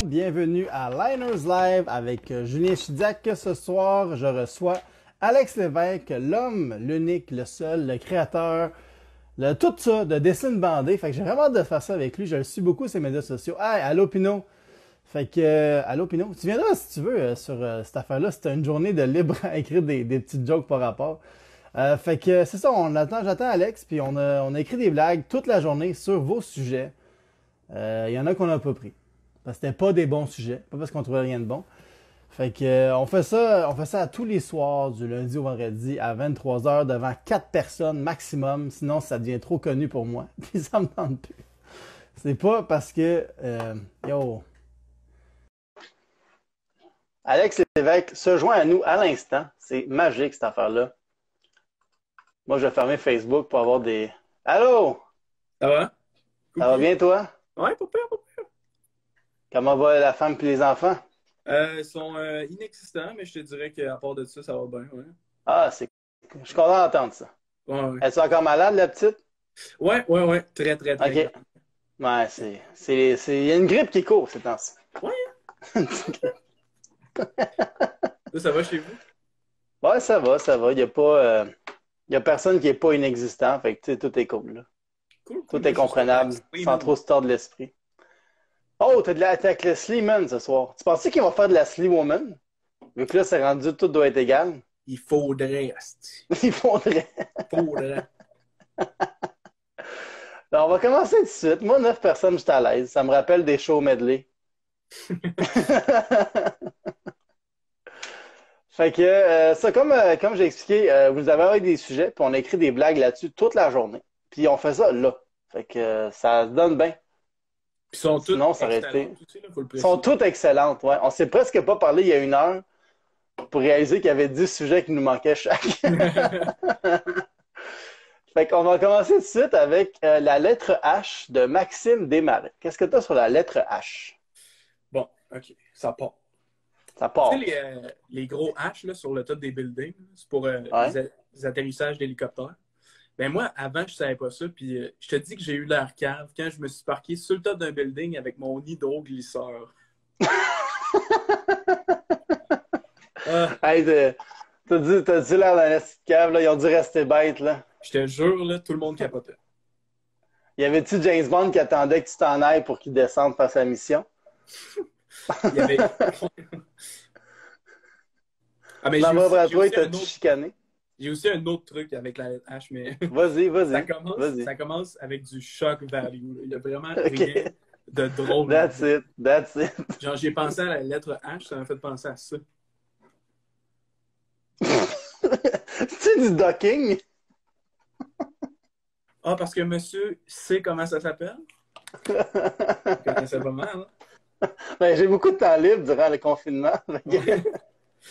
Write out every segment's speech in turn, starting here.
bienvenue à Liners Live avec Julien Chidiac. Ce soir, je reçois Alex Lévesque, l'homme, l'unique, le seul, le créateur, tout ça de Dessine Bandé. Fait que j'ai vraiment hâte de faire ça avec lui. Je le suis beaucoup sur les médias sociaux. Hey, allô Pino! Fait que, allô Pino, tu viendras si tu veux sur cette affaire-là. C'était une journée de libre à écrire des petites jokes par rapport. Fait que c'est ça, j'attends Alex, puis on a écrit des blagues toute la journée sur vos sujets. Il y en a qu'on n'a pas pris. Parce que c'était pas des bons sujets, pas parce qu'on trouvait rien de bon. Fait que on fait ça à tous les soirs, du lundi au vendredi, à 23h, devant 4 personnes maximum, sinon ça devient trop connu pour moi. Puis ça me tente plus. C'est pas parce que yo. Alex Lévesque se joint à nous à l'instant. C'est magique cette affaire-là. Moi, je vais fermer Facebook pour avoir des. Allô? Ça va? Ça va bien, toi? Ouais, pas pire, pas pire. Comment va la femme et les enfants? Ils sont inexistants, mais je te dirais qu'à part de ça, ça va bien, ouais. Ah, c'est cool. Je suis content d'entendre ça. Ouais, ouais. Es-tu encore malade, la petite? Ouais. Très, très, très OK. grave. Ouais, il y a une grippe qui court ces temps-ci. Ouais, ça va chez vous? Ouais, ça va. Il y a personne qui est pas inexistant. Fait que, tu sais, tout est cool, là. Cool. Tout est comprenable, sans trop se tordre l'esprit. Oh, t'es avec le Sleeman ce soir. Tu penses qu'il va faire de la Slee Woman? Vu que là, c'est rendu, tout doit être égal. Il faudrait, asti. Il faudrait. Faudrait. Alors, on va commencer tout de suite. Moi, 9 personnes, je suis à l'aise. Ça me rappelle des shows medley. Fait que, ça, comme j'ai expliqué, vous avez envoyé des sujets, puis on a écrit des blagues là-dessus toute la journée. Puis on fait ça là. Fait que ça se donne bien. Puis ils sont tous Sinon, ça aurait été. excellents aussi, là, faut le Ils sont préciser. toutes excellentes, ouais. On s'est presque pas parlé il y a une heure pour réaliser qu'il y avait 10 sujets qui nous manquaient chaque. Fait qu'on va commencer tout de suite avec la lettre H de Maxime Desmarais. Qu'est-ce que tu as sur la lettre H? Bon, OK, ça part. Ça Tu sais, part. les gros H là, sur le top des buildings, là, c'est pour Ouais. les atterrissages d'hélicoptères. Ben moi, avant, je savais pas ça. Puis je te dis que j'ai eu l'air cave quand je me suis parqué sur le top d'un building avec mon hydroglisseur. Ah, Hey, t'as dit l'air d'un esti de cave, là. Ils ont dû rester bêtes, là. je te jure, là, tout le monde capotait. Y avait-tu James Bond qui attendait que tu t'en ailles pour qu'il descende faire sa mission? Il y avait. Ah, mais Dans mon bras, j'ai toi, aussi un t'as-tu autre. chicané? J'ai aussi un autre truc avec la lettre H, mais ça Vas-y, commence, vas-y. ça commence avec du shock value, là. Il n'y a vraiment rien OK. de drôle That's là-dedans. it. That's it. Genre, j'ai pensé à la lettre H, ça m'a fait penser à ça. C'est du docking? Ah, parce que monsieur sait comment ça s'appelle? Je connaissais pas mal, hein? Ben, j'ai beaucoup de temps libre durant le confinement. Ouais. Bon,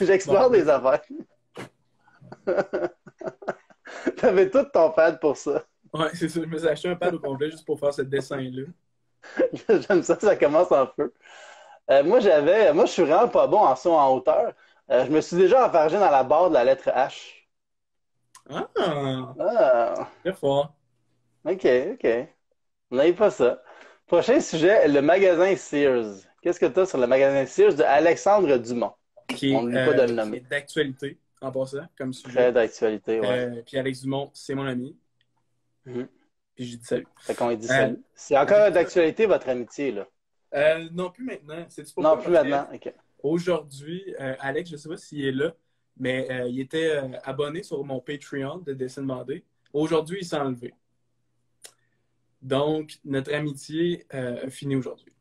J'explore ben, des affaires. T'avais tout ton pad pour ça. ouais, c'est ça. Je me suis acheté un pad au complet juste pour faire ce dessin-là. J'aime ça, ça commence en feu. Moi, je suis vraiment pas bon en saut en hauteur. Je me suis déjà enfargé dans la barre de la lettre H. Ah, Ah, très fort. OK. On n'avait pas ça. Prochain sujet, le magasin Sears. Qu'est-ce que tu as sur le magasin Sears de Alexandre Dumont? On n'oublie pas de le Qui est nommer. d'actualité, en passant, comme Très sujet. d'actualité, ouais. Puis Alex Dumont, c'est mon ami. Mhm. Puis j'ai dit salut. Fait qu'on lui dit Euh, salut. C'est encore d'actualité, votre amitié, là. non, plus maintenant. C'est Non, pourquoi? plus Parce que maintenant. OK. aujourd'hui, Alex, je ne sais pas s'il est là, mais il était abonné sur mon Patreon de Dessin Bandé. Aujourd'hui, il s'est enlevé. Donc, notre amitié a fini aujourd'hui.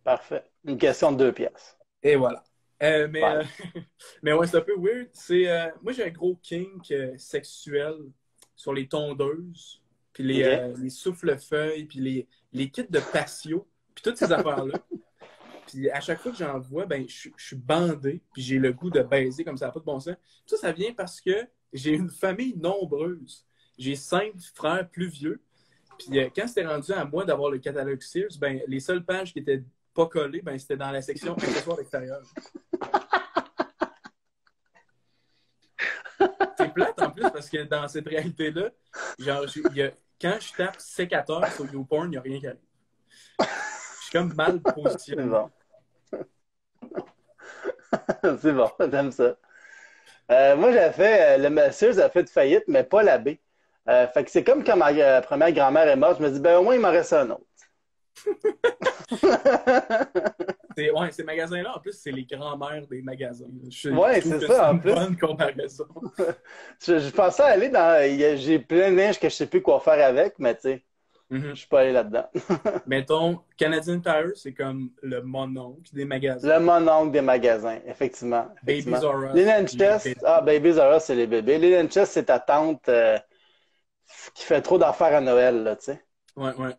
Parfait. Une question de 2 pièces. Et voilà. Mais, Voilà. mais ouais, c'est un peu weird. Moi, j'ai un gros kink sexuel sur les tondeuses, puis OK. les souffle-feuilles, puis les kits de patio, puis toutes ces affaires-là. Puis à chaque fois que j'en vois, ben, je suis bandé, puis j'ai le goût de baiser comme ça n'a pas de bon sens. Ça vient parce que j'ai une famille nombreuse. J'ai 5 frères plus vieux. Puis quand c'était rendu à moi d'avoir le catalogue Sears, ben, les seules pages qui étaient pas collées, ben, c'était dans la section accessoires extérieurs. C'est plate en plus parce que dans cette réalité-là, genre, quand je tape sécateur sur YouPorn, il n'y a rien qui arrive. Je suis comme mal C'est positionné. bon. C'est bon, t'aimes ça. Moi, j'avais fait, le monsieur a fait de faillite, mais pas l'abbé. Fait que c'est comme quand ma première grand-mère est morte, je me dis, ben au moins, il m'en reste un autre. Ouais, ces magasins-là, en plus, c'est les grands-mères des magasins. Je Ouais, trouve c'est que c'est ça, en une plus. bonne comparaison. Je pensais aller dans. J'ai plein de linge que je sais plus quoi faire avec, mais tu sais, je Mhm. suis pas allé là-dedans. Mettons, Canadian Tire, c'est comme le mononcle des magasins. Le mononcle des magasins, effectivement, Babies effectivement. R Us, Linen les Chest, bébés. ah, Babies R Us, c'est les bébés. Linen Chest, c'est ta tante qui fait trop d'affaires à Noël, là, tu sais. Ouais, ouais.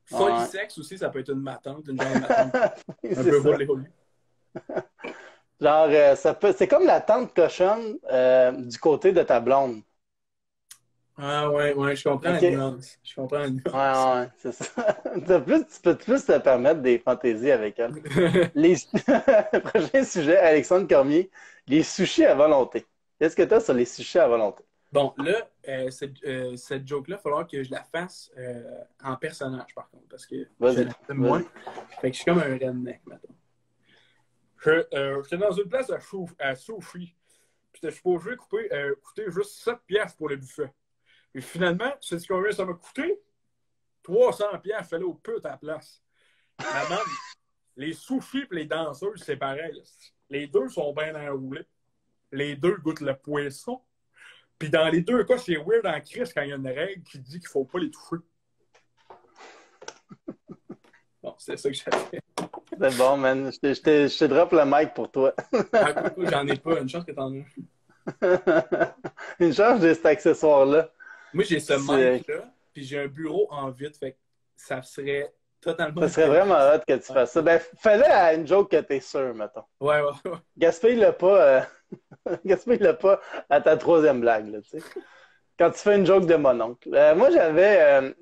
Folie Ouais. Sexe aussi, ça peut être une matante, une genre de matante Oui, un c'est peu ça. roulée au lieu. Genre, c'est comme la tante cochonne du côté de ta blonde. Ah ouais, ouais, je comprends la OK? Ouais, nuance. Je comprends la nuance. ouais, c'est ça. Tu peux plus te permettre des fantaisies avec elle. Les... Prochain sujet, Alexandre Cormier, les sushis à volonté. Qu'est-ce que tu as sur les sushis à volonté? Bon, là, cette joke-là, il va falloir que je la fasse en personnage, par contre, parce que je Vas-y, l'aime moins. vas-y. Fait que je suis comme un redneck, maintenant. J'étais dans une place à sushi, puis j'étais supposé coûter juste 7 piastres pour le buffet. Et finalement, tu sais combien ça m'a coûté? 300 piastres, fallait au pute à la place. Madame, les sushis et les danseuses, c'est pareil. Les deux sont bien enroulés. Les deux goûtent le poisson. Puis dans les deux cas, c'est weird en crise quand il y a une règle qui dit qu'il faut pas les toucher. Bon, c'est ça que j'avais. C'est bon, man. Je te drop le mic pour toi. Ah, quoi, j'en ai pas. Une chance que t'en as. Une charge de cet accessoire-là. Moi, j'ai ce C'est- mic-là, puis j'ai un bureau en vide, fait que ça serait totalement Ça serait vraiment débile. hot que tu fasses ça. Ben, fais-le à une joke que t'es sûr, mettons. Ouais, ouais, ouais. Gaspille-le pas, gaspille-le pas à ta troisième blague, là, tu sais. Quand tu fais une joke de mon oncle. Moi,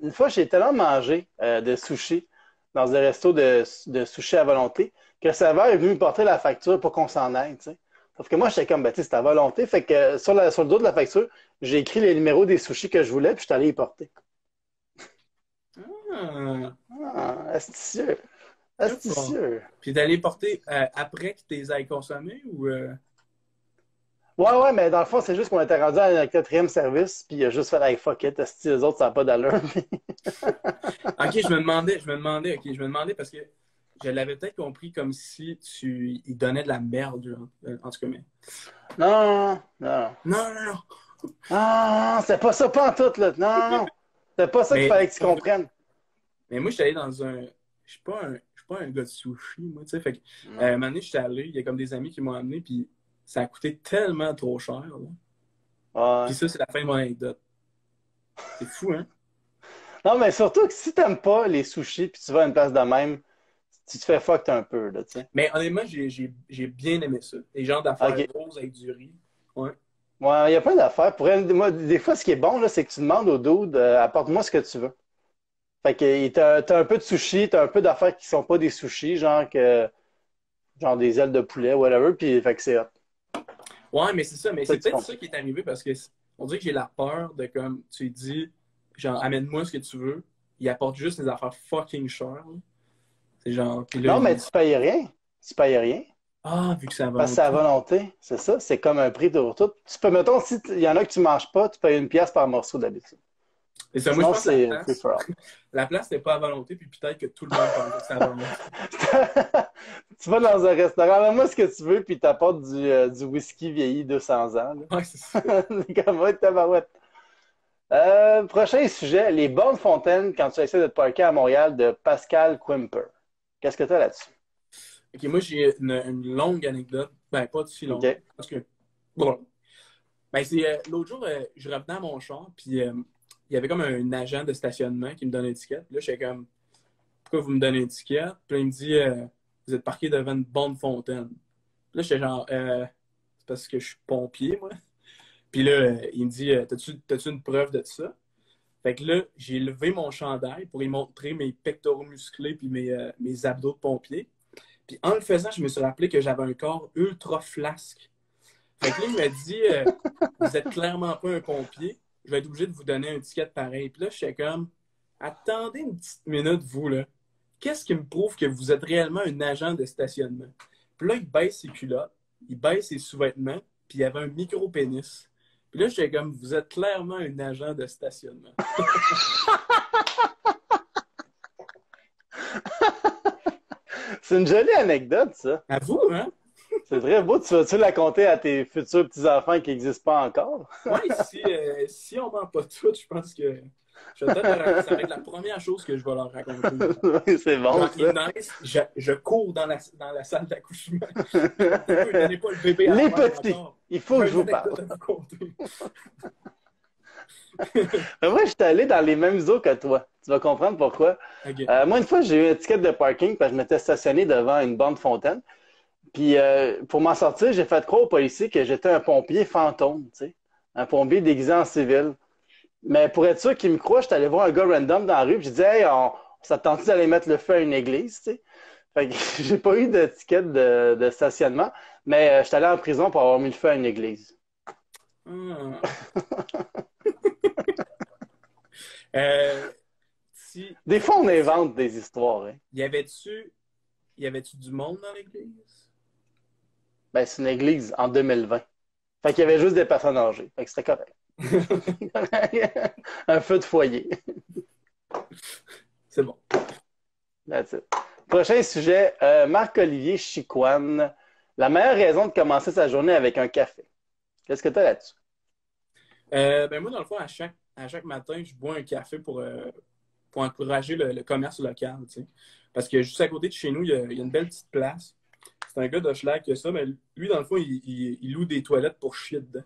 une fois, j'ai tellement mangé de sushi dans un resto de sushi à volonté que le serveur est venu me porter la facture pour qu'on s'en aille, tu sais. Sauf que moi, j'étais comme, ben, tu sais, c'était à volonté. Fait que sur le dos de la facture, j'ai écrit les numéros des sushis que je voulais, puis je suis allé y porter. Ah, Ah, astucieux. très fort. Astucieux. Puis d'aller porter après que tu les ailles consommés ou. Ouais, ouais, mais dans le fond, c'est juste qu'on était rendu à un quatrième service, puis il a juste fait, hey, fuck it, esti, les autres, ça n'a pas d'allure. Ok, ok, je me demandais parce que je l'avais peut-être compris comme si tu y donnais de la merde, genre. En tout cas, mais. Non, non, Non, non, non. non, c'est pas ça, pas en tout, là. Non, c'est pas ça qu'il Mais, fallait que tu comprennes. mais moi, je suis allé dans un. Je suis pas un gars de sushi, moi, tu sais. Fait que, un Non. moment donné, je suis allé, il y a comme des amis qui m'ont amené, puis ça a coûté tellement trop cher, là. Puis Ouais. ça, c'est la fin de mon anecdote. C'est fou, hein? Non, mais surtout que si t'aimes pas les sushis, puis tu vas à une place de même, tu te fais fucked un peu, là, tu sais. Mais honnêtement, j'ai bien aimé ça. Les genres d'affaires OK. roses avec du riz. Ouais. Ouais, il y a plein d'affaires. Pour elle, moi, des fois, ce qui est bon, là, c'est que tu demandes au dude, apporte-moi ce que tu veux. Fait que t'as un peu de sushis, t'as un peu d'affaires qui sont pas des sushis, genre des ailes de poulet, whatever, puis fait que c'est hot. Ouais, mais c'est ça. Mais Ça, c'est tu peut-être comprends. ça qui est arrivé parce que on dirait que j'ai la peur de comme tu dis, genre, amène-moi ce que tu veux. Il apporte juste des affaires fucking chères, là. C'est genre, puis là, Non, mais tu payes rien. Tu payes rien. ah, vu que c'est à Parce que c'est à volonté. volonté. C'est ça. C'est comme un prix de tout. Tu peux, mettons, si il y en a que tu manges pas, tu payes une pièce par morceau d'habitude. Et ça, moi, je Sinon, pense que la c'est free place, for all. la place n'est pas à volonté, puis peut-être que tout le monde pense que c'est à volonté. Tu vas dans un restaurant, donne-moi ce que tu veux, puis t'apportes du whisky vieilli 200 ans. Ouais, c'est ça. Là. C'est comme, ouais, tabarouette. Prochain sujet, les bornes fontaines quand tu essaies de te parker à Montréal de Pascal Quimper. Qu'est-ce que tu as là-dessus? Ok, moi, j'ai une longue anecdote. Ben, pas si longue. OK. Parce que, bon. Ben, c'est l'autre jour, je revenais à mon char, puis il y avait comme un agent de stationnement qui me donne une étiquette. Puis là, j'étais comme, pourquoi vous me donnez une étiquette? Puis là, il me dit, vous êtes parqué devant une borne fontaine. Puis là, j'étais genre, c'est parce que je suis pompier, moi. Puis là, il me dit, t'as-tu une preuve de ça? Fait que là, j'ai levé mon chandail pour lui montrer mes pectoraux musclés puis mes abdos de pompier. Puis en le faisant, je me suis rappelé que j'avais un corps ultra flasque. Fait que là, il m'a dit, vous êtes clairement pas un pompier. Je vais être obligé de vous donner un ticket pareil. Puis là, je suis comme, attendez une petite minute, vous, là. Qu'est-ce qui me prouve que vous êtes réellement un agent de stationnement? Puis là, il baisse ses culottes. il baisse ses sous-vêtements, puis il y avait un micro-pénis. Puis là, j'étais comme, vous êtes clairement un agent de stationnement. C'est une jolie anecdote, ça. À vous, hein? C'est très beau. Tu vas-tu la conter à tes futurs petits-enfants qui n'existent pas encore? Oui, si on ment pas tout, je pense que je vais peut-être leur raconter. Ça va être la première chose que je vais leur raconter. Oui, c'est bon, Quand ils ça. naissent, je cours dans la salle d'accouchement. Ne donnez pas le bébé à Les la mère petits, encore. il faut que J'ai je vous une parle. anecdote à vous conter. Moi, je suis allé dans les mêmes eaux que toi. Tu vas comprendre pourquoi. OK. Moi, une fois, j'ai eu une étiquette de parking parce que je m'étais stationné devant une borne fontaine. Puis, pour m'en sortir, j'ai fait croire aux policiers que j'étais un pompier fantôme, tu sais. Un pompier déguisé en civil. Mais pour être sûr qu'il me croit, j'étais allé voir un gars random dans la rue. Puis, j'ai dit, hey, on s'attend-tu d'aller mettre le feu à une église, tu sais. Fait que j'ai pas eu d'étiquette de stationnement. Mais j'étais allé en prison pour avoir mis le feu à une église. Ah. Si, Des fois, on invente des histoires, hein. y avait-tu du monde dans l'église? Ben, c'est une église en 2020. Fait qu'il y avait juste des personnes âgées. Fait que c'était correct. Un feu de foyer. C'est bon. That's it. Prochain sujet, Marc-Olivier Chicoine. La meilleure raison de commencer sa journée avec un café. Qu'est-ce que tu as là-dessus? Ben moi, dans le fond, à chaque matin, je bois un café pour encourager le commerce local, tu sais. Parce que juste à côté de chez nous, il y a une belle petite place. C'est un gars d'Hochelag qui a ça, mais lui, dans le fond, il loue des toilettes pour chier dedans.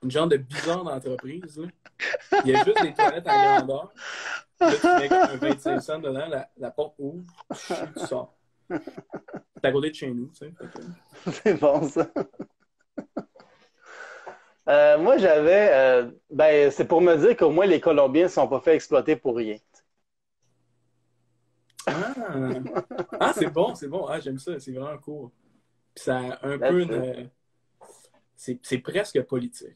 Une genre de bizarre d'entreprise, là. Il y a juste des toilettes à grandeur. Là, tu mets comme un 25 cents dedans, la porte ouvre, tu chies, tu sors. C'est à côté de chez nous, tu sais. C'est bon, ça. Moi, j'avais... ben, c'est pour me dire qu'au moins, les Colombiens ne sont pas fait exploiter pour rien. Ah, c'est bon, c'est bon. Ah, j'aime ça, c'est vraiment cool. Puis ça a un peu une... C'est presque politique.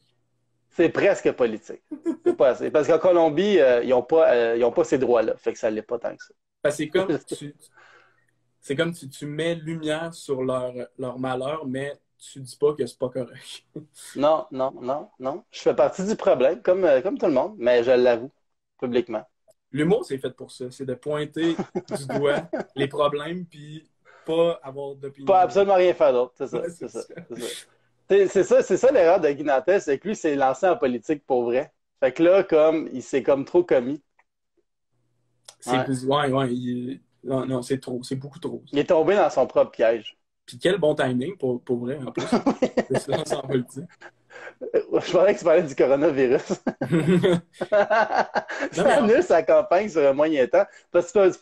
C'est presque politique. C'est pas assez. Parce qu'en Colombie, ils n'ont pas ces droits-là. Fait que ça ne l'est pas tant que ça. C'est comme tu mets lumière sur leur malheur, mais tu dis pas que c'est pas correct. Non, non, non, non. Je fais partie du problème, comme tout le monde, mais je l'avoue publiquement. L'humour, c'est fait pour ça. C'est de pointer du doigt les problèmes, puis pas avoir d'opinion. Pas absolument rien faire d'autre. C'est ça. Ouais, c'est ça. C'est ça l'erreur de Guy Nantel, c'est que lui, s'est lancé en politique pour vrai. Fait que là, il s'est comme trop commis. Non, c'est trop. C'est beaucoup trop. Il est tombé dans son propre piège. Puis quel bon timing pour vrai, en plus. De se lancer en politique. Je parlais que tu parlais du coronavirus. Ça annule sa campagne sur un moyen temps. Parce que tu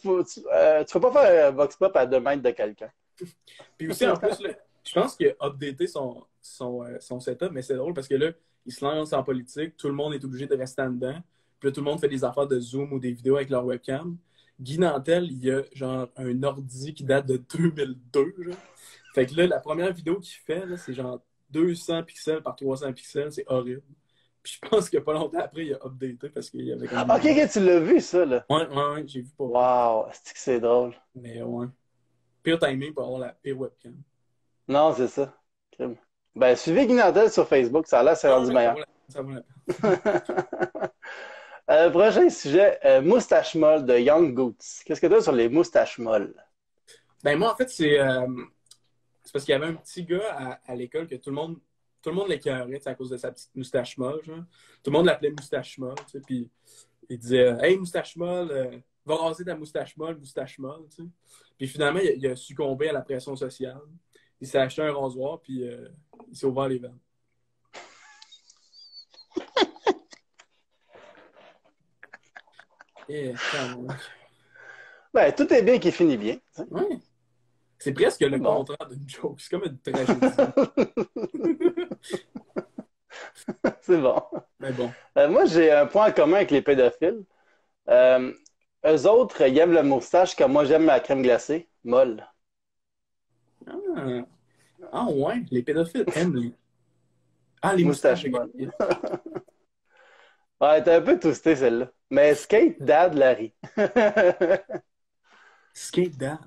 peux pas faire un vox pop à 2 mètres de quelqu'un. Puis aussi, en plus, là, je pense qu'il a updaté son setup, mais c'est drôle parce que là, il se lance en politique, tout le monde est obligé de rester en dedans. Puis là, tout le monde fait des affaires de Zoom ou des vidéos avec leur webcam. Guy Nantel, il y a genre un ordi qui date de 2002. Genre. Fait que là, la première vidéo qu'il fait, là, c'est genre 200 pixels par 300 pixels. C'est horrible. Puis je pense que pas longtemps après, il a updaté parce qu'il y avait comme... Ok, tu l'as vu, ça, là? Ouais, j'ai vu pas. Wow, c'est drôle. Mais ouais. Pire timing pour avoir la pire webcam. Non, c'est ça. Ben, suivez Guy Nantel sur Facebook, ça a l'air, c'est rendu meilleur. Ça vaut la peine. Prochain sujet, moustache molle de Young Goots. Qu'est-ce que tu as sur les moustaches molles? Ben moi, en fait, c'est parce qu'il y avait un petit gars à l'école que tout le monde l'écœurait à cause de sa petite moustache molle. Genre. Tout le monde l'appelait moustache molle. Tu sais, puis il disait Hey, moustache molle, va raser ta moustache molle. Tu sais. Puis finalement, il a succombé à la pression sociale. Il s'est acheté un rasoir, puis il s'est ouvert les veines. Et, ben, tout est bien qui finit bien. Ouais. C'est presque le contraire d'une joke. C'est comme une tragédie. C'est bon. Mais bon. Moi, j'ai un point en commun avec les pédophiles. Eux autres, ils aiment le moustache comme moi, j'aime la crème glacée, molle. Ah ouais, les pédophiles aiment les moustaches molles. Ouais, t'es un peu toasté celle-là. Mais Skate Dad Larry. Skate Dad.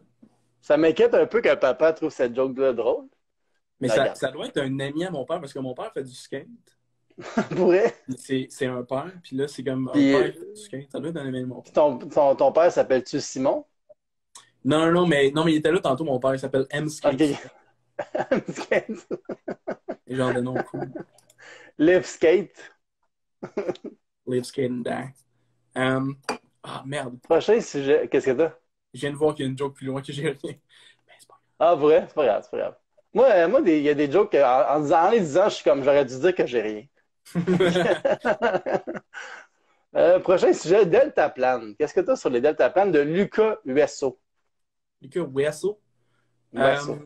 Ça m'inquiète un peu que papa trouve cette joke-là drôle. Mais La garde. ça doit être un ami à mon père, parce que mon père fait du skate. Pourrait. C'est un père, puis là, c'est comme un Puis, père qui fait du skate. Ça doit être un ami de mon père. ton père s'appelle-tu Simon? Non, mais il était là tantôt, mon père. Il s'appelle M. Skate. OK. Et genre de nom cool. Live skate. Live skate and die. Merde. Prochain sujet. Qu'est-ce que t'as? Je viens de voir qu'il y a une joke plus loin que j'ai rien. Ben, c'est pas Ah, vrai? C'est pas grave, c'est pas grave. Moi, il y a des jokes en les disant, je suis comme, j'aurais dû dire que j'ai rien. grave. Prochain sujet, deltaplane. Qu'est-ce que tu as sur les deltaplanes de Lucas Huesso? Lucas Wesso. Huesso.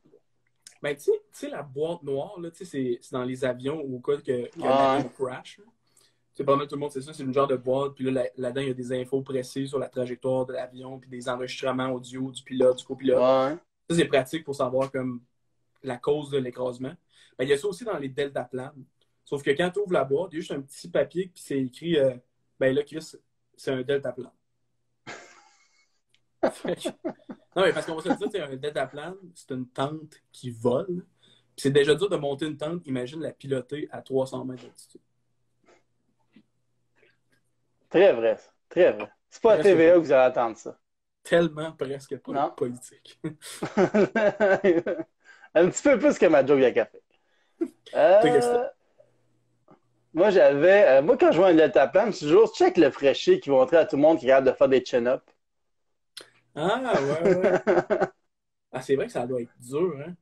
Ben, tu sais, la boîte noire, là, tu sais, c'est dans les avions au cas qu'un Ah, avion crash. Là. Tu sais, pas mal tout le monde, c'est ça, c'est une genre de boîte. Puis là, là-dedans, il y a des infos précises sur la trajectoire de l'avion, puis des enregistrements audio du pilote, du copilote. ouais. Ça, c'est pratique pour savoir comme la cause de l'écrasement. Ben, il y a ça aussi dans les deltaplanes. Sauf que quand tu ouvres la boîte, il y a juste un petit papier, puis c'est écrit, ben là, Chris, c'est un deltaplane. Non, mais parce qu'on va se dire, c'est un deltaplane, c'est une tente qui vole. Puis c'est déjà dur de monter une tente, imagine la piloter à 300 mètres d'altitude. Très vrai, ça. Très vrai. C'est pas à Presque TVA pas. que vous allez entendre ça. Tellement presque pas Non. politique. Un petit peu plus que ma joke à café. Toi, qu'est-ce que Moi, quand je vois un deltaplane, je toujours check le fraîchier qui va montrer à tout le monde qui est capable de faire des chin-ups. Ah, ouais. Ah, c'est vrai que ça doit être dur, hein?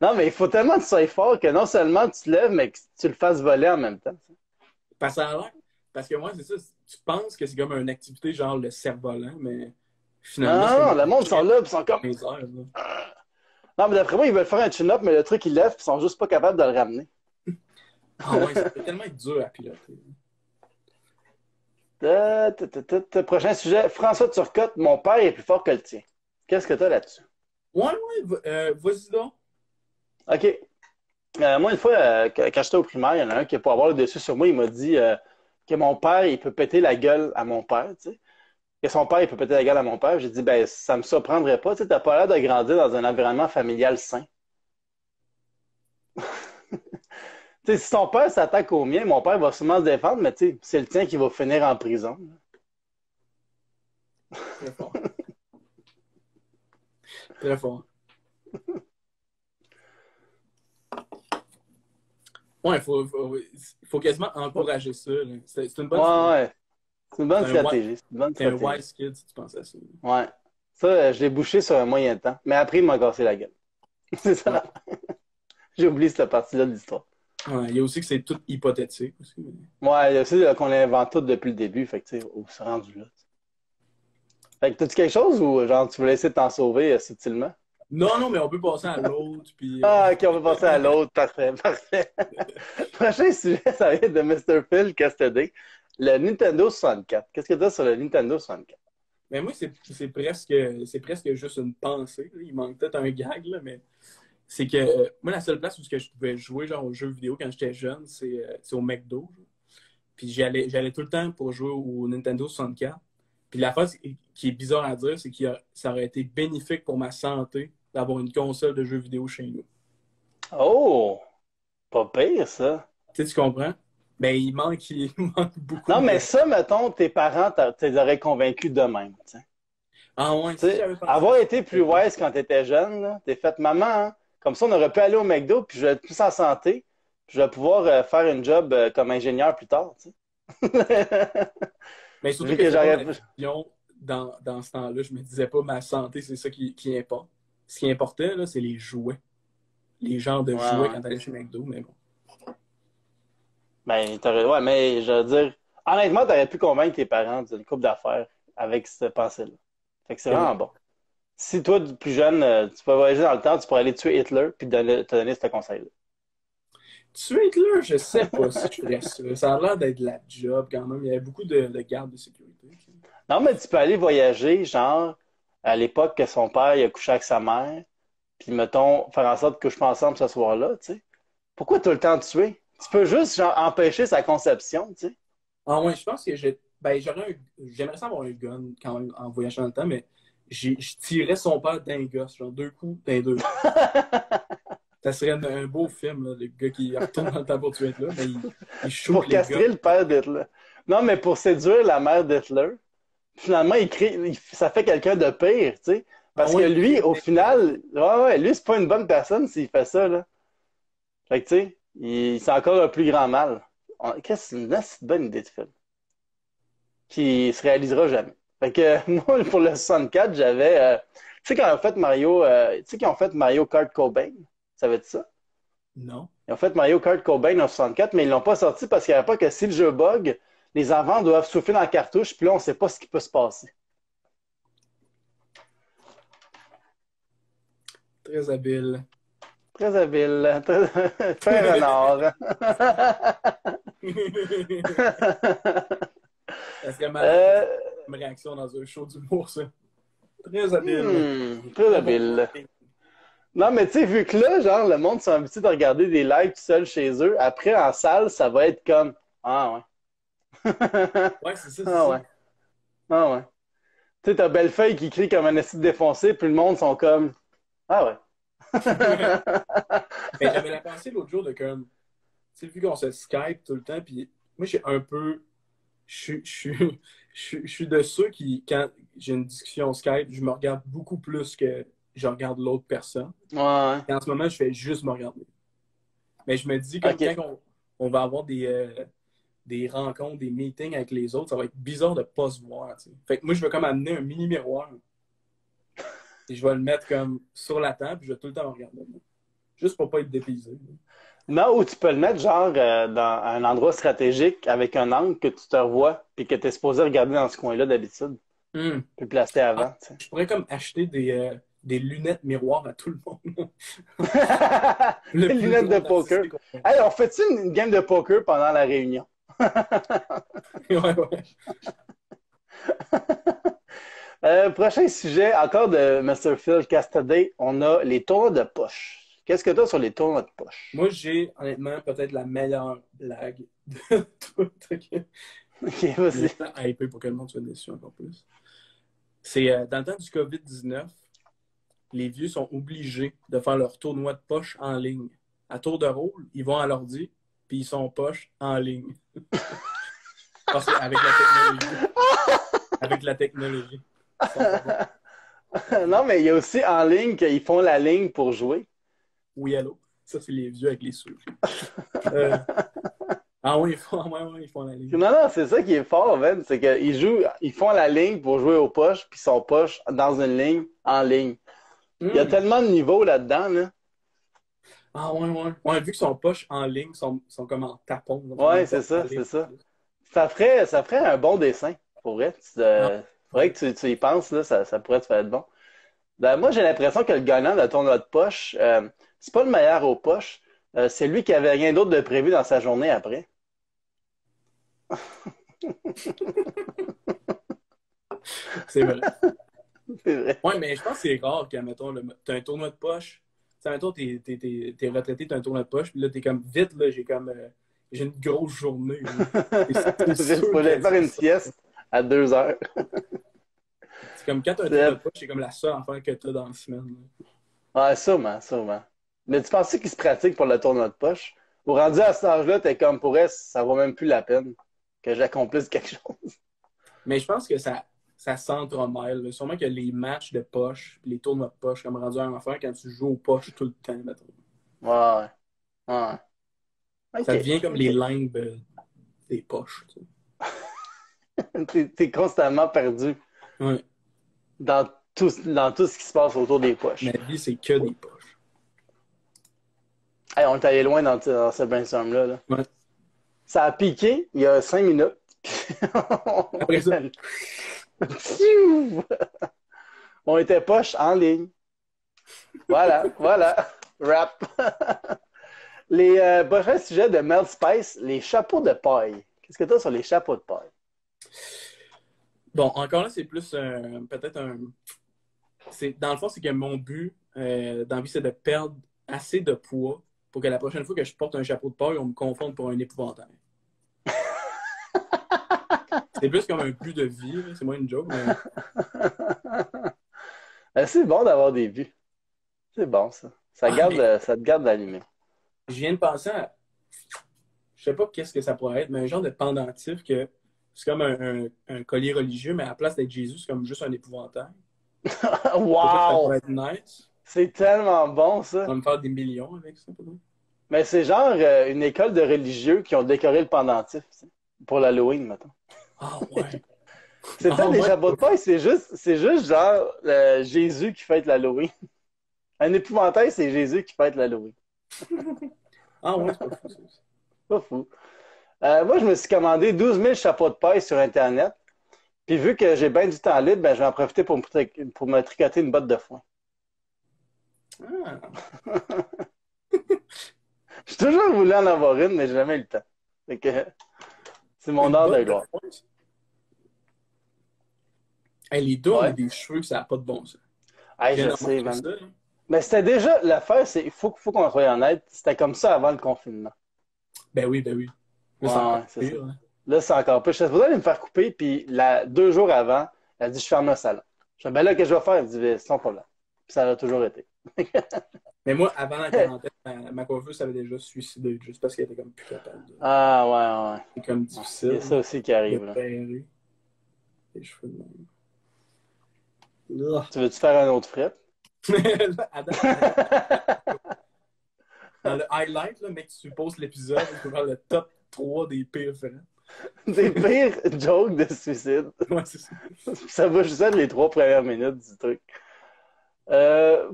Non, mais il faut tellement que tu sois fort que non seulement tu te lèves, mais que tu le fasses voler en même temps. Parce que ça a l'air. Parce que moi, c'est ça. Tu penses que c'est comme une activité genre le cerf-volant, mais finalement, c'est Non, comme le monde sont là, puis ils sont comme. les airs, là. Non, mais d'après moi, ils veulent faire un chin-up, mais le truc, ils lèvent, puis ils sont juste pas capables de le ramener. Ah ouais, ça peut tellement être dur à piloter. Prochain sujet. François Turcotte, mon père est plus fort que le tien. Qu'est-ce que tu as là-dessus? Ouais, vas-y donc. OK. Moi, une fois, quand j'étais au primaire, il y en a un qui, pour avoir le dessus sur moi, il m'a dit que mon père, il peut péter la gueule à mon père, tu sais. Que son père, il peut péter la gueule à mon père. J'ai dit, ben, ça me surprendrait pas, tu sais, t'as pas l'air de grandir dans un environnement familial sain. Tu sais, si ton père s'attaque au mien, mon père va sûrement se défendre, mais tu sais, c'est le tien qui va finir en prison. Très fort. Très fort. Ouais, il faut quasiment encourager ça. Là. C'est une bonne Ouais, ouais. C'est une bonne c'est un, stratégie. C'est une bonne c'est un stratégie. wise kid si tu penses à ça. Ouais. Ça, je l'ai bouché sur un moyen temps. Mais après, il m'a cassé la gueule. C'est Ouais. ça. J'ai oublié cette partie-là de l'histoire. Ouais, il y a aussi que c'est tout hypothétique aussi. Ouais, il y a aussi qu'on invente tout depuis le début. Fait que, tu sais, on s'est rendu là. Fait que, t'as-tu quelque chose ou, genre, tu voulais essayer de t'en sauver subtilement? Non, mais on peut passer à l'autre. Puis, Ah, ok, on va passer à l'autre. Parfait, parfait. Prochain sujet, ça va être de Mr. Phil Castedy. Le Nintendo 64. Qu'est-ce que tu as sur le Nintendo 64? Mais moi, c'est presque juste une pensée. Là. Il manque peut-être un gag, là, mais c'est que moi, la seule place où je pouvais jouer genre, aux jeux vidéo quand j'étais jeune, c'est au McDo. Genre. Puis j'allais tout le temps pour jouer au Nintendo 64. Puis la chose qui est bizarre à dire, c'est que ça aurait été bénéfique pour ma santé d'avoir une console de jeux vidéo chez nous. Oh! Pas pire, ça. Tu comprends? Ben, il manque beaucoup Non, mais de. ça, mettons, tes parents, tu les aurais convaincus de même. T'sais. Ah ouais, Tu si sais, j'avais pensé à avoir ça. été plus wise quand tu étais jeune, là, t'es fait maman, hein? Comme ça, on aurait pu aller au McDo, puis je vais être plus en santé, puis je vais pouvoir faire une job comme ingénieur plus tard. Tu sais. Mais surtout Vu que que c'est pas j'aurais ma pu. vision dans ce temps-là. Je me disais pas ma santé, c'est ça qui importe. Ce qui importait, là, c'est les jouets. Les genres de Ouais, jouets ouais. quand t'allais chez McDo, mais bon. Ben, ouais, mais je veux dire, honnêtement, t'aurais pu convaincre tes parents d'une couple d'affaires avec cette pensée-là. Fait que c'est C'est vraiment vrai. bon. Si toi, plus jeune, tu peux voyager dans le temps, tu pourrais aller tuer Hitler puis te donner ce conseil-là. Tuer Hitler, je sais pas si je ferais ça. Ça a l'air d'être de la job quand même. Il y avait beaucoup de gardes de sécurité. Tu sais. Non, mais tu peux aller voyager, genre, à l'époque que son père il a couché avec sa mère, puis mettons, faire en sorte que je pense ensemble ce soir-là, tu sais. Pourquoi tout le temps tuer? Tu peux juste, genre, empêcher sa conception, tu sais. Ah ouais, je pense que j'aimerais ça avoir un gun quand même en voyageant dans le temps, mais je tirais son père d'un gosse, genre 2 coups d'un deux. Ça serait un beau film, là, le gars qui retourne dans le temps pour tuer Hitler, mais il shoot Pour les gars. castrer le père d'Hitler. Non, mais pour séduire la mère d'Hitler. Finalement, ça fait quelqu'un de pire, tu sais. Ah Parce que ouais, il lui, crée au des... final, ouais, lui, c'est pas une bonne personne s'il fait ça, là. Fait que, tu sais, c'est encore un plus grand mal. Qu'est-ce que c'est une bonne idée de film. Qui se réalisera jamais. Fait que, moi, pour le 64, j'avais, tu sais, quand ils ont fait Mario, tu sais, quand ils ont fait Mario Kart Cobain, ça veut dire ça? Non. Ils ont fait Mario Kart Cobain en 64, mais ils l'ont pas sorti parce qu'il n'y avait pas que si le jeu bug, les enfants doivent souffler dans la cartouche, puis là, on sait pas ce qui peut se passer. Très habile. Très habile. Fin renard. Ça serait malade Euh, comme réaction dans un show d'humour, ça. Très habile. très Très bon habile. marketing. Non, mais tu sais, vu que là, genre, le monde sont habitués de regarder des lives tout seul chez eux, après, en salle, ça va être comme ah ouais. Ouais, c'est ça, c'est Ah ça. ouais. Ah ouais. Tu sais, t'as Bellefeuille qui crie comme un esti défoncé, puis le monde sont comme ah ouais. Mais j'avais la pensée l'autre jour de comme, tu sais, vu qu'on se Skype tout le temps, puis moi, j'ai un peu. Je suis de ceux qui, quand j'ai une discussion Skype, je me regarde beaucoup plus que je regarde l'autre personne. Ouais. Et en ce moment, je fais juste me regarder. Mais je me dis, comme quand OK. on va avoir des rencontres, des meetings avec les autres, ça va être bizarre de ne pas se voir. Tu sais. Fait que moi, je veux comme amener un mini miroir et je vais le mettre comme sur la table, puis je vais tout le temps me regarder. Juste pour pas être dépaysé. Non, ou tu peux le mettre genre dans un endroit stratégique avec un angle que tu te revois puis que tu es supposé regarder dans ce coin-là d'habitude. Hmm. Puis placer Ah, avant, tu sais. je pourrais comme acheter des lunettes miroirs à tout le monde. Le Des plus lunettes de gros poker. narcissique au monde. Hey, on fait-tu une game de poker pendant la réunion? Ouais, ouais. Prochain sujet, encore de Mr. Phil Castaday, on a les tournois de poche. Qu'est-ce que tu as sur les tournois de poche? Moi, j'ai honnêtement peut-être la meilleure blague de tout. Ok. Ok, Mais vas-y. je hypé pour que le monde soit déçu encore plus. C'est dans le temps du COVID-19, les vieux sont obligés de faire leur tournoi de poche en ligne. À tour de rôle, ils vont à l'ordi, puis ils sont poche en ligne. Parce qu'avec la technologie. Avec la technologie. Ils sont pas bons. Non, mais il y a aussi en ligne qu'ils font la ligne pour jouer. Oui, allô. Ça, c'est les vieux avec les souris. Ah oui, ils font la ligne. Non, non, c'est ça qui est fort, man. C'est qu'ils jouent, ils font la ligne pour jouer aux poches, puis ils sont poches dans une ligne, en ligne. Il y a tellement de niveaux là-dedans, là. Ah ouais, ouais. Ouais, vu qu'ils sont poches en ligne, sont comme en tapon. Donc, ils Ouais, même c'est pas en ça, ligne. c'est ça. Ça ferait un bon dessin, pour vrai. Ah, Faudrait que tu y penses, là, ça pourrait te faire être bon. Ben, moi, j'ai l'impression que le gagnant de tournoi de poche, c'est pas le meilleur aux poches, c'est lui qui avait rien d'autre de prévu dans sa journée après. c'est vrai. C'est vrai. Ouais, mais je pense que c'est rare que, mettons, t'as un tournoi de poche. Tu sais, mettons, t'es retraité, t'as un tournoi de poche, puis là, t'es comme, vite, là, j'ai une grosse journée. C'est Il sûr fallait que faire c'est une ça. sieste à 2 heures. C'est comme quand t'as un tournoi de C'est- poche, c'est comme la seule affaire que t'as dans la semaine. Ouais, sûrement, sûrement. Mais tu penses qu'il se pratique pour le tournoi de poche? Ou rendu à cet âge-là, t'es comme pour elle, ça vaut même plus la peine que j'accomplisse quelque chose. Mais je pense que ça s'entremêle. Là. Sûrement que les matchs de poche, les tournois de poche, comme rendu à un affaire quand tu joues aux poches tout le temps, mettons. Ouais, ouais. Ça OK. devient comme les OK. limbes des poches. Tu T'es constamment perdu sais. Ouais. dans tout ce qui se passe autour des Ma poches. vie, c'est que des poches. Hey, on est allé loin dans ce brainstorm-là, là. Ouais. Ça a piqué il y a 5 minutes. On Après est ça, allé- On était poche en ligne. Voilà, voilà. Rap. Les prochains sujets de Mel Spice, les chapeaux de paille. Qu'est-ce que tu as sur les chapeaux de paille? bon, encore là, c'est plus peut-être un. Dans le fond, c'est que mon but dans la vie, c'est de perdre assez de poids pour que la prochaine fois que je porte un chapeau de paille, on me confonde pour un épouvantail. C'est plus comme un but de vie, là. C'est moins une joke, mais C'est bon d'avoir des vues. C'est bon, ça. Ah, mais Ça te garde allumé. je viens de penser à, je sais pas qu'est-ce que ça pourrait être, mais un genre de pendentif que c'est comme un collier religieux, mais à la place d'être Jésus, c'est comme juste un épouvantail. Je sais pas si ça Wow! pourrait être nice. C'est tellement bon, On ça. va me faire des millions avec ça, peut-être. Mais c'est genre une école de religieux qui ont décoré le pendentif, tu sais, pour l'Halloween, mettons. Ah ouais. C'est Ah peut-être des ouais. chapeaux de paille, c'est juste genre Jésus qui fête l'Halloween. Un épouvantail, c'est Jésus qui fête l'Halloween. Ah ouais, c'est pas fou ça. Pas fou. Moi, je me suis commandé 12 000 chapeaux de paille sur Internet. Puis vu que j'ai bien du temps libre, ben, je vais en profiter pour me tricoter une botte de foin. Ah, J'ai toujours voulu en avoir une, mais j'ai jamais eu le temps. Fait que c'est mon une heure de botte de gloire. foin. Hey, les deux, on a Ouais. des cheveux que ça n'a pas de bon sens. Hey, Je viens je d'en sais, remarquer man. ça, là. Mais c'était déjà, l'affaire, c'est, faut qu'on soit honnête, c'était comme ça avant le confinement. Ben oui, ben oui. Là, Ouais, c'est ouais, encore c'est ça. pire, hein. Là, c'est encore plus. Je suis supposé aller me faire couper, puis 2 jours avant, elle a dit, je ferme le salon. Je dis, ben là, qu'est-ce que je vais faire? Elle dit, ben, sans problème. Puis ça a toujours été. Mais moi, avant la quarantaine, ma coiffeuse s'avait déjà suicidé juste parce qu'elle était comme plus capable. Ah, ouais, ouais. C'est comme Ouais. Il y a difficile ça aussi qui de arrive, là. pairer les cheveux de même. Tu veux-tu faire un autre fret? Dans le highlight, là, mec, tu poses l'épisode, tu peux faire le top 3 des pires frères. Des pires jokes de suicide. Ouais, c'est ça. Ça va juste être les 3 premières minutes du truc.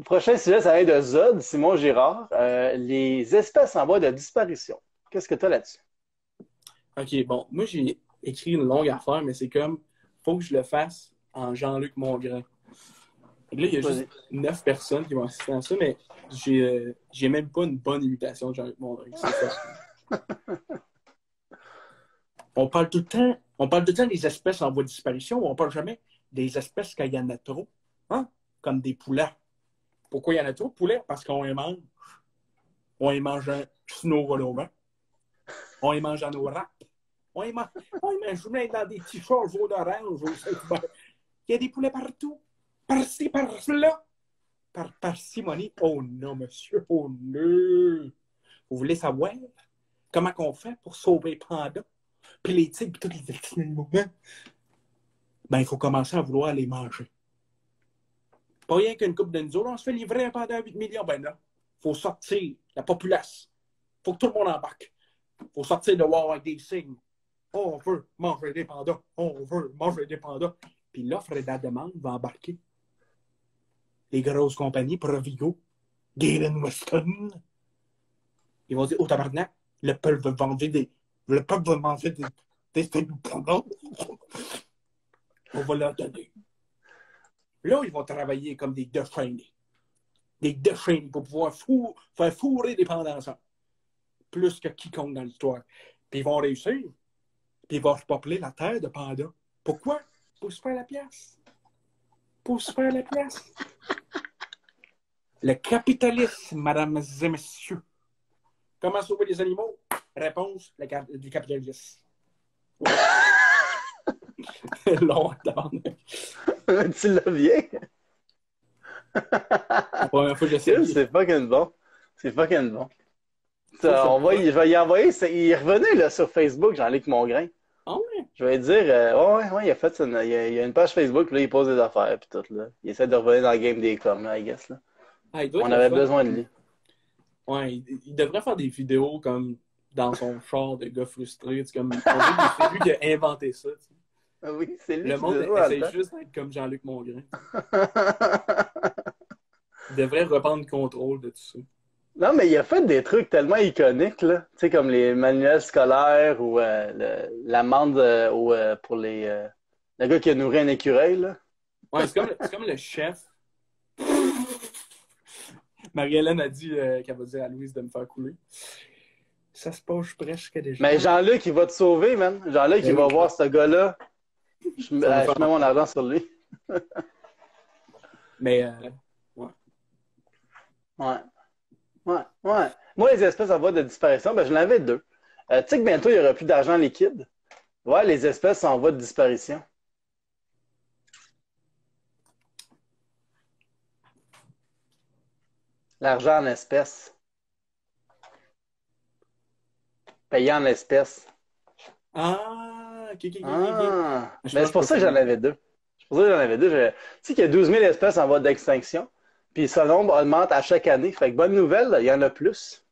Prochain sujet, ça vient de Zod, Simon Girard. Les espèces en voie de disparition. Qu'est-ce que tu as là-dessus? Ok, bon, moi j'ai écrit une longue affaire, mais c'est comme, faut que je le fasse en Jean-Luc Mongrain. Et là, il y a juste Vas-y. 9 personnes qui vont assister à ça, mais j'ai même pas une bonne imitation de Jean-Luc Mongrain. C'est ça. On parle tout le temps des espèces en voie de disparition, mais on parle jamais des espèces quand il y en a trop. Hein? Comme des poulets. Pourquoi il y en a trop de poulets? Parce qu'on les mange. On les mange en snow volant. On les mange en rap. On les mange même dans des petits chars jaunes d'orange. Il y a des poulets partout. Par-ci, par-là. Par-ci, money. Oh non, monsieur. Oh non. Vous voulez savoir comment on fait pour sauver les pandas? Puis les tigres, puis tous les petits animaux. Ben, il faut commencer à vouloir les manger. Pas rien qu'une coupe de nous autres, on se fait livrer un panda à 8 millions. Ben là, il faut sortir la populace. Il faut que tout le monde embarque. Il faut sortir de voir avec des signes. On veut manger des pandas. On veut manger des pandas. Puis l'offre et la demande va embarquer. Les grosses compagnies, Provigo, Galen Weston, ils vont dire, oh tabarnak, le peuple veut manger des pandas. On va leur donner. Là, ils vont travailler comme des déchaînés. Des déchaînés pour pouvoir faire fourrer des pandas ensemble. Plus que quiconque dans l'histoire. Puis ils vont réussir. Puis ils vont repeupler la terre de pandas. Pourquoi? Pour se faire la pièce. Pour se faire la pièce. Le capitalisme, mesdames et messieurs. Comment sauver les animaux? Réponse, le capitalisme. Long, Tu l'as bien? la première fois que j'essaie. C'est fucking bon. C'est fucking bon. Ça, Je vais y envoyer. Il est revenu là, sur Facebook, Jean-Luc Mongrain. Ah ouais? Je vais lui dire, ouais, il a fait il y a une page Facebook, puis là, il pose des affaires, puis tout, là. Il essaie de revenir dans le game des coms, là, I guess, là. Ah, il doit On être avait le fun. besoin de lui. Ouais, il devrait faire des vidéos comme dans son char de gars frustrés. C'est comme, c'est lui qui a inventé ça. Tu sais. Ah oui, c'est lui Le qui monde le voit essaie juste d'être comme Jean-Luc Mongrain. Il devrait reprendre le contrôle de tout ça. Non, mais il a fait des trucs tellement iconiques, là. Tu sais, comme les manuels scolaires ou l'amende pour le gars qui a nourri un écureuil, là. Ouais, c'est comme le chef. Marie-Hélène a dit qu'elle va dire à Louise de me faire couler. Ça se passe presque déjà. Mais Jean-Luc, il va te sauver, man. Jean-Luc, il va voir ce gars-là. Je mets mon argent sur lui. Mais, ouais. Ouais. Moi, les espèces en voie de disparition, ben, je l'avais 2. Tu sais que bientôt, il n'y aura plus d'argent liquide. Ouais, les espèces en voie de disparition. L'argent en espèces. Payé en espèces. Ah, ok. Ah! Je Mais pense c'est que je pour peux ça que j'en connaître. avais deux. C'est pour ça que j'en avais deux. Tu sais qu'il y a 12 000 espèces en voie d'extinction. Puis ce nombre augmente à chaque année. Fait que bonne nouvelle, il y en a plus.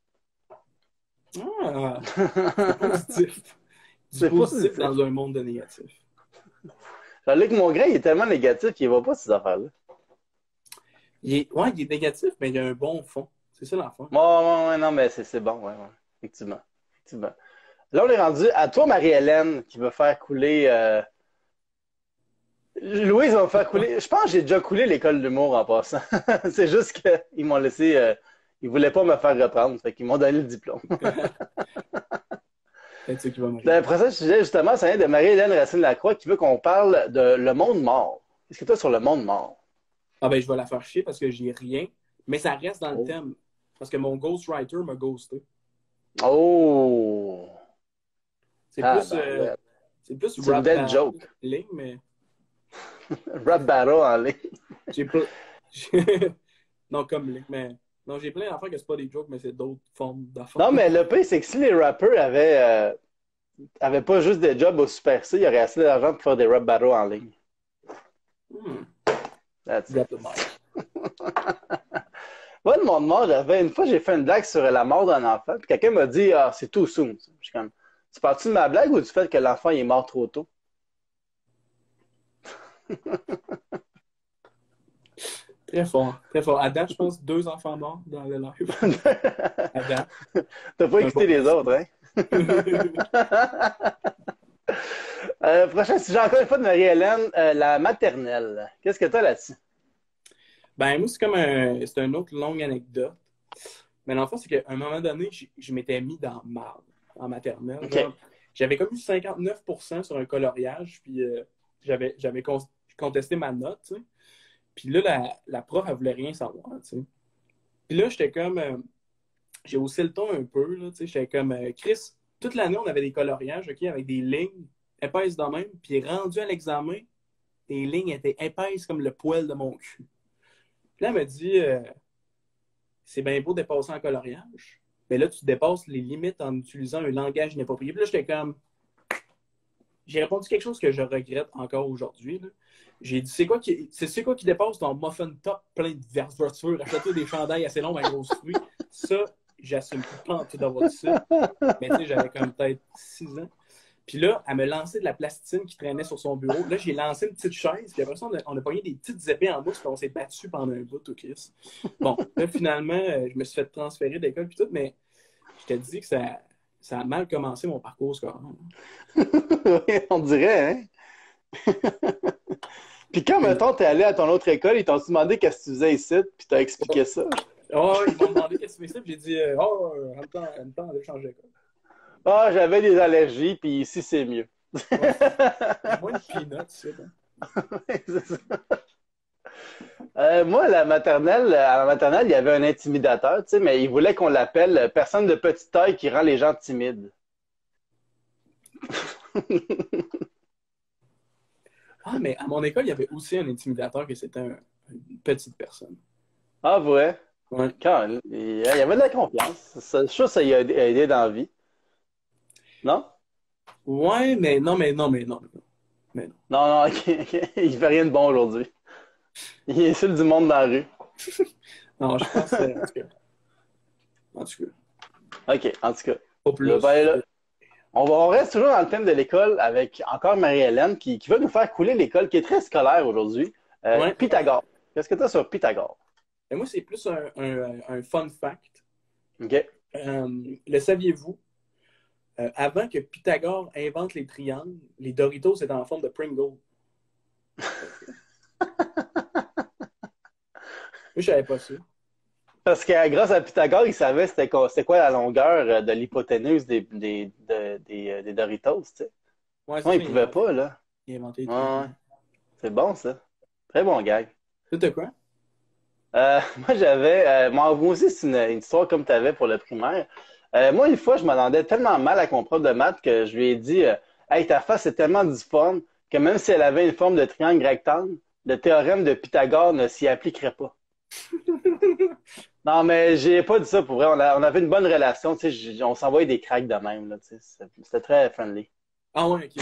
Ah, c'est positif. Du C'est positif positif. dans un monde de négatif. Jean-Luc Mongrain, il est tellement négatif qu'il ne voit pas ces affaires-là. Ouais, il est négatif, mais il a un bon fond. C'est ça l'enfant. Ouais, non, mais c'est bon, ouais. Effectivement. Effectivement. Là, on est rendu à toi, Marie-Hélène, qui veut faire couler. Louise va me faire couler. Je pense que j'ai déjà coulé l'école d'humour en passant. C'est juste qu'ils m'ont laissé. Ils voulaient pas me faire reprendre. Fait qu'ils m'ont donné le diplôme. Peut-être ça qui va Le m'arriver. prochain sujet, justement, ça vient de Marie-Hélène Racine-Lacroix qui veut qu'on parle de le monde mort. Qu'est-ce que tu as sur le monde mort? Ah ben, je vais la faire chier parce que j'ai rien, mais ça reste dans le Oh. thème. Parce que mon ghostwriter m'a ghosté. Oh! C'est Ah, plus, ben, ouais. c'est plus C'est une rap dead battle joke. ligne, mais Rap battle en ligne. j'ai pas. Non, comme ligne, mais. Non, j'ai plein d'affaires que c'est pas des jokes, mais c'est d'autres formes d'affaires. Non, mais le pire, c'est que si les rappers avaient pas juste des jobs au Super C, il y aurait assez d'argent pour faire des rap battles en ligne. Hmm. That's it. Drop the mic. Moi, le monde mort, une fois, j'ai fait une blague sur la mort d'un enfant, puis quelqu'un m'a dit, ah, c'est too soon. Je suis comme, tu parles-tu de ma blague ou du fait que l'enfant il est mort trop tôt? Très fort, très fort. À date, je pense 2 enfants morts dans le live. À date. T'as pas C'est un écouté bon les ratio. autres, hein? Prochain sujet, encore une fois de Marie-Hélène, la maternelle. Qu'est-ce que t'as là-dessus? Ben, moi, c'est une autre longue anecdote. Mais l'enfant, c'est qu'à un moment donné, je m'étais mis dans marde en maternelle. OK. Genre, j'avais comme eu 59% sur un coloriage, puis j'avais contesté ma note, tu sais. Puis là, la prof, elle voulait rien savoir, tu sais. Puis là, j'étais comme... j'ai haussé le ton un peu, là, tu sais. J'étais comme... Chris, toute l'année, on avait des coloriages, OK, avec des lignes épaisses de même. Puis rendu à l'examen, les lignes étaient épaisses comme le poil de mon cul. Puis là, elle m'a dit... c'est bien beau de dépasser en coloriage, mais là, tu dépasses les limites en utilisant un langage inapproprié. Puis là, j'étais comme... J'ai répondu quelque chose que je regrette encore aujourd'hui, là. J'ai dit, c'est quoi qui dépasse ton muffin top plein de vergetures, achète-toi des chandails assez longs avec grosses fruits. Ça, j'assume pas en tout d'avoir dit ça. Mais tu sais, j'avais comme peut-être 6 ans. Puis là, elle me lançait de la plastine qui traînait sur son bureau. Là, j'ai lancé une petite chaise, puis après ça, on a pogné des petites épées en mousse, puis on s'est battu pendant un bout, au Chris. Bon, là, finalement, je me suis fait transférer d'école, puis tout, mais je te dis que ça a mal commencé mon parcours scolaire. Oui, on dirait, hein? Puis quand, mettons, t'es allé à ton autre école, ils t'ont demandé qu'est-ce que tu faisais ici, puis t'as expliqué ça. Oh, ils m'ont demandé qu'est-ce que tu fais ici, puis j'ai dit, en même temps, allez changer d'école. Ah, j'avais des allergies, puis ici, c'est mieux. Ouais, c'est moins de peanuts, ça. C'est ça. Moi, à la maternelle, il y avait un intimidateur, tu sais, mais il voulait qu'on l'appelle personne de petite taille qui rend les gens timides. Ah, mais à mon école, il y avait aussi un intimidateur que c'était une petite personne. Ah, ouais. Ouais. Quand, il y avait de la confiance. Je suis sûr que ça y a aidé dans la vie. Non? Ouais, mais non, mais non, mais non. Mais non. Non, ok, ok. Il fait rien de bon aujourd'hui. Il est seul du monde dans la rue. Non, je pense que, en tout cas, Ok, en tout cas. pas plus. Là. On reste toujours dans le thème de l'école avec encore Marie-Hélène qui va nous faire couler l'école, qui est très scolaire aujourd'hui. Ouais. Pythagore. Qu'est-ce que tu as sur Pythagore? Et moi, c'est plus un fun fact. OK. Le saviez-vous? Avant que Pythagore invente les triangles, les Doritos étaient en forme de Pringle. Moi, je savais pas ça. Parce que grâce à Pythagore, il savait c'était quoi la longueur de l'hypoténuse des Doritos, tu sais. Ouais, Non, c'est il ça, pouvait pas, là. il a inventé les Ouais, triangles. c'est bon, ça. Très bon gag. C'était quoi? Moi, moi aussi, c'est une histoire comme tu avais pour le primaire. Moi, une fois, je m'attendais tellement mal avec mon prof de maths que je lui ai dit Hey, ta face est tellement difforme que même si elle avait une forme de triangle rectangle, le théorème de Pythagore ne s'y appliquerait pas. Non, mais j'ai pas dit ça pour vrai. On avait une bonne relation, tu sais, on s'envoyait des cracks de même, là, tu sais. C'était très friendly. Ah ouais, ok.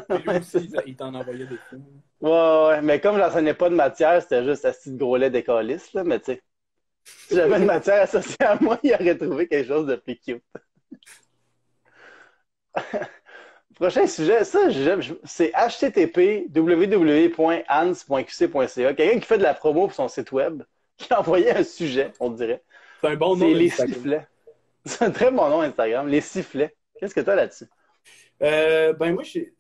Puis lui Ouais, aussi, c'est ça. il t'en envoyait des fois. Ouais, ouais, ouais. Mais comme j'enseignais pas de matière, c'était juste un petit gros lait d'écoliste, là, mais tu sais, si j'avais une matière associée à moi, il aurait trouvé quelque chose de plus cute. Prochain sujet, ça, c'est http://www.ans.qc.ca. Quelqu'un qui fait de la promo pour son site web, qui a envoyé un sujet, on dirait. C'est un bon nom C'est les d'Instagram. sifflets. C'est un très bon nom Instagram, les sifflets. Qu'est-ce que tu as là-dessus? Ben moi, j'ai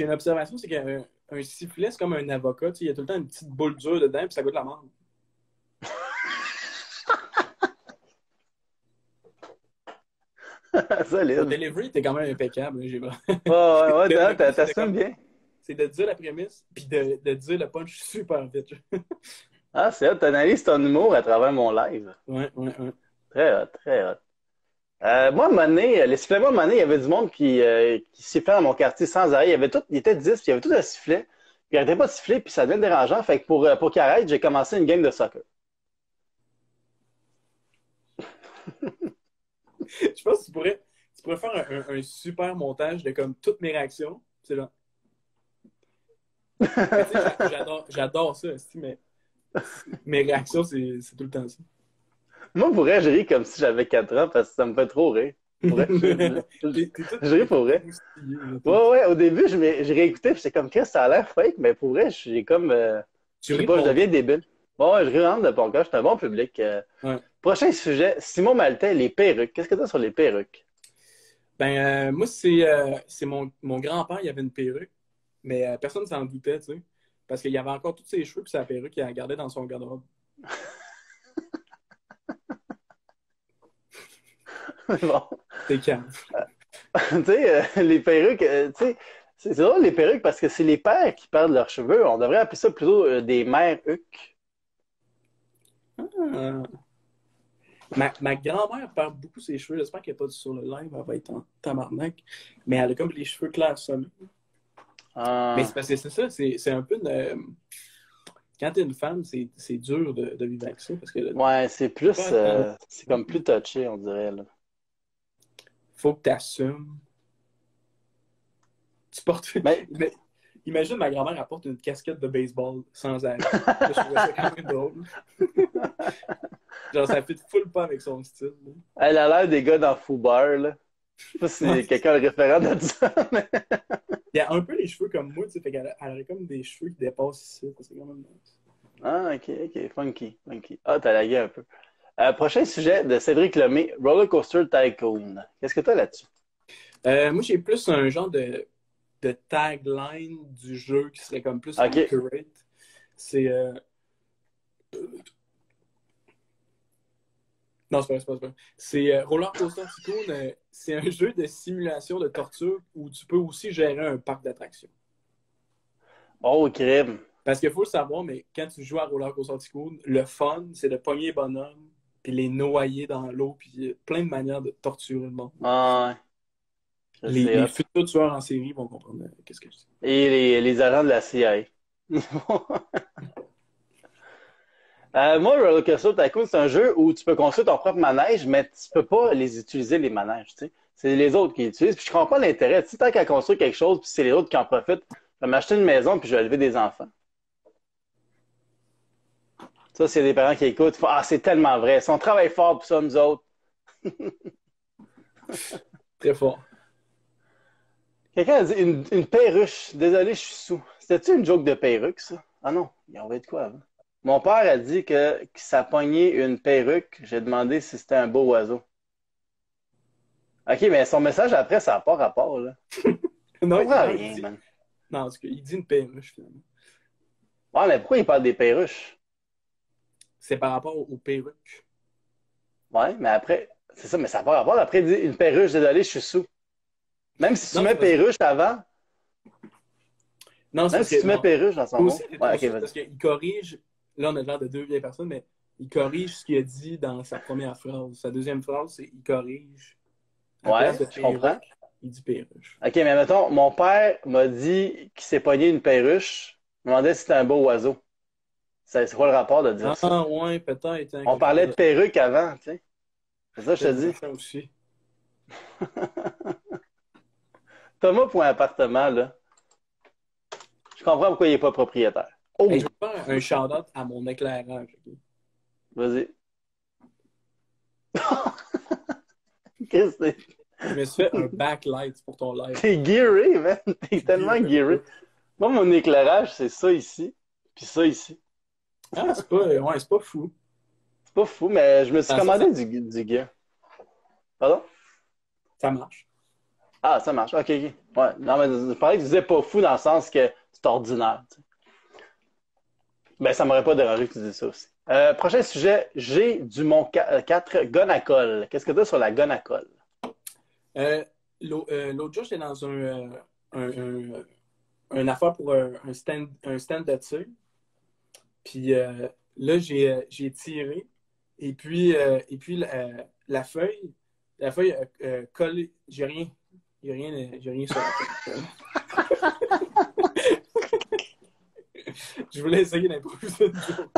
une observation, c'est qu'un sifflet, c'est comme un avocat. Tu sais, il y a tout le temps une petite boule dure dedans, puis ça goûte la merde. Au Solide. delivery, t'es quand même impeccable. J'ai vraiment... Ouais, ouais, ouais, Le but, t'assumes bien. c'est de dire la prémisse, puis de dire le punch super vite. Ah, c'est hot, t'analyses ton humour à travers mon live. Ouais, ouais, ouais. Très hot, très hot. Moi, à un moment donné, les sifflets, moi, à un moment donné, il y avait du monde qui sifflait dans mon quartier sans arrêt. Il était 10, puis il y avait tout un sifflet. Puis il arrêtait pas de siffler, puis ça devenait dérangeant. Fait que pour qu'il arrête, j'ai commencé une game de soccer. Je pense que tu pourrais faire un super montage de comme toutes mes réactions. C'est là. Mais tu sais, j'adore ça, aussi, mais mes réactions, c'est tout le temps ça. Moi, pour vrai, je ris comme si j'avais 4 ans parce que ça me fait trop rire. Pour vrai, T'es tout je ris pour vrai. émoustillé, là, Ouais, ouais, au début, j'ai réécouté, puis j'étais comme, Chris, ça a l'air fake, mais pour vrai, j'ai comme, Tu je sais ris de pas, je mon deviens jeu. débile. Bon, ouais, je ris vraiment de ton cœur, je suis un bon public. Ouais. Prochain sujet, Simon Maltais, les perruques. Qu'est-ce que tu as sur les perruques? Ben, moi, c'est mon grand-père, il avait une perruque, mais personne ne s'en doutait, tu sais. Parce qu'il y avait encore tous ses cheveux, puis sa perruque, il la gardait dans son garde-robe. Bon. C'est calme. Tu sais, les perruques, tu sais, c'est drôle les perruques parce que c'est les pères qui perdent leurs cheveux. On devrait appeler ça plutôt des mères hucs. Ah. Ma grand-mère perd beaucoup ses cheveux. J'espère qu'elle n'est pas sur le live, elle va être en tabarnak. Mais elle a comme les cheveux clairs sommés. Mais c'est Ah, parce que c'est ça, c'est un peu quand t'es une femme, c'est dur de vivre avec ça parce que ouais, c'est t'as plus, pas tant- c'est comme plus touché, on dirait, là. faut que t'assumes. Tu portes. Mais, Mais imagine ma grand-mère apporte une casquette de baseball sans arrêt. Là, je trouvais ça quand même drôle. Genre, ça fit full pas avec son style. elle a l'air des gars dans Foubar, là. Je sais pas Là. si quelqu'un a le référent de ça, mais... Il y a un peu les cheveux comme moi, tu sais, fait qu'elle elle aurait comme des cheveux qui dépassent ici. C'est quand même nice. Ah, ok, ok, funky, funky. Ah, t'as lagué un peu. Prochain sujet de Cédric Lemay, Roller Coaster Tycoon. Qu'est-ce que t'as là-dessus? Moi, j'ai plus un genre de tagline du jeu qui serait comme plus Ok. accurate. C'est. Non, c'est pas. C'est Roller Coaster Tycoon. C'est un jeu de simulation de torture où tu peux aussi gérer un parc d'attractions. Oh, crime. Parce qu'il faut le savoir, mais quand tu joues à Roller Coaster Tycoon, le fun, c'est de pogner les bonhommes, puis les noyer dans l'eau, puis plein de manières de torturer le monde. Ah, ouais, c'est Les hot. futurs tueurs en série vont comprendre qu'est-ce que je dis. Et les agents de la CIA. Moi, Roller Coaster Tycoon, c'est un jeu où tu peux construire ton propre manège, mais tu peux pas les utiliser, les manèges, tu sais. C'est les autres qui l'utilisent. Puis je comprends pas l'intérêt. Tu sais, tant qu'à construire quelque chose, puis c'est les autres qui en profitent, je vais m'acheter une maison, puis je vais élever des enfants. Ça, c'est des parents qui écoutent. Ils font, ah, c'est tellement vrai. Si on travaille fort pour ça, nous autres. Très fort. Quelqu'un a dit une perruche. Désolé, je suis sous. C'était-tu une joke de perruque, ça? Ah non, il en va être quoi avant? Mon père a dit que ça pognait une perruque. J'ai demandé si c'était un beau oiseau. OK, mais son message après, ça n'a pas rapport, là. Je Non, comprends non, rien, man. non, en tout cas, il dit une perruche, finalement. Ouais, mais pourquoi il parle des perruches? C'est par rapport aux perruques. Ouais, mais après, c'est ça, mais ça n'a pas rapport. Après, il dit une perruche, désolé, je suis sous. Même si tu Non, c'est mets parce que. perruche avant, Non, c'est même parce si que. tu mets Non. perruche dans son Toi mot. aussi, t'es Ouais, trop OK, sûr, vas-y. parce qu'il corrige. Là, on a l'air de deux vieilles personnes, mais il corrige ce qu'il a dit dans sa première phrase. Sa deuxième phrase, c'est il corrige. À place Ouais, de je comprends. perruque, il dit perruche. OK, mais mettons, mon père m'a dit qu'il s'est pogné une perruche. Il me demandait si c'était un beau oiseau. C'est quoi le rapport de dire ça? Ah, ouais, peut-être. Hein, On parlait de perruque avant, tu sais. C'est ça que je te dis. ça aussi. Thomas pour un appartement, là. Je comprends pourquoi il n'est pas propriétaire. Oh! Hey, je vais faire un shout-out à mon éclairage. Ok? Vas-y. Qu'est-ce que c'est? Je me suis fait un backlight pour ton live. T'es gearé, man. T'es tellement gearé. Moi, mon éclairage, c'est ça ici, puis ça ici. Ah, c'est pas fou. C'est pas fou, mais je me suis Ah, commandé du gear. Pardon? ça marche. Ah, ça marche. OK, OK. Ouais. Non, mais je parlais que tu disais pas fou dans le sens que c'est ordinaire. Tu sais. Ben, ça m'aurait pas dérangé que tu dises ça aussi. Prochain sujet, j'ai du Mont 4 Gonacol. Qu'est-ce que tu as sur la Gonacol? L'autre jour, j'étais dans une affaire pour un stand de tir. Puis là, j'ai tiré. Et puis la feuille collée. J'ai rien sur la feuille. Je voulais essayer d'improviser une joke.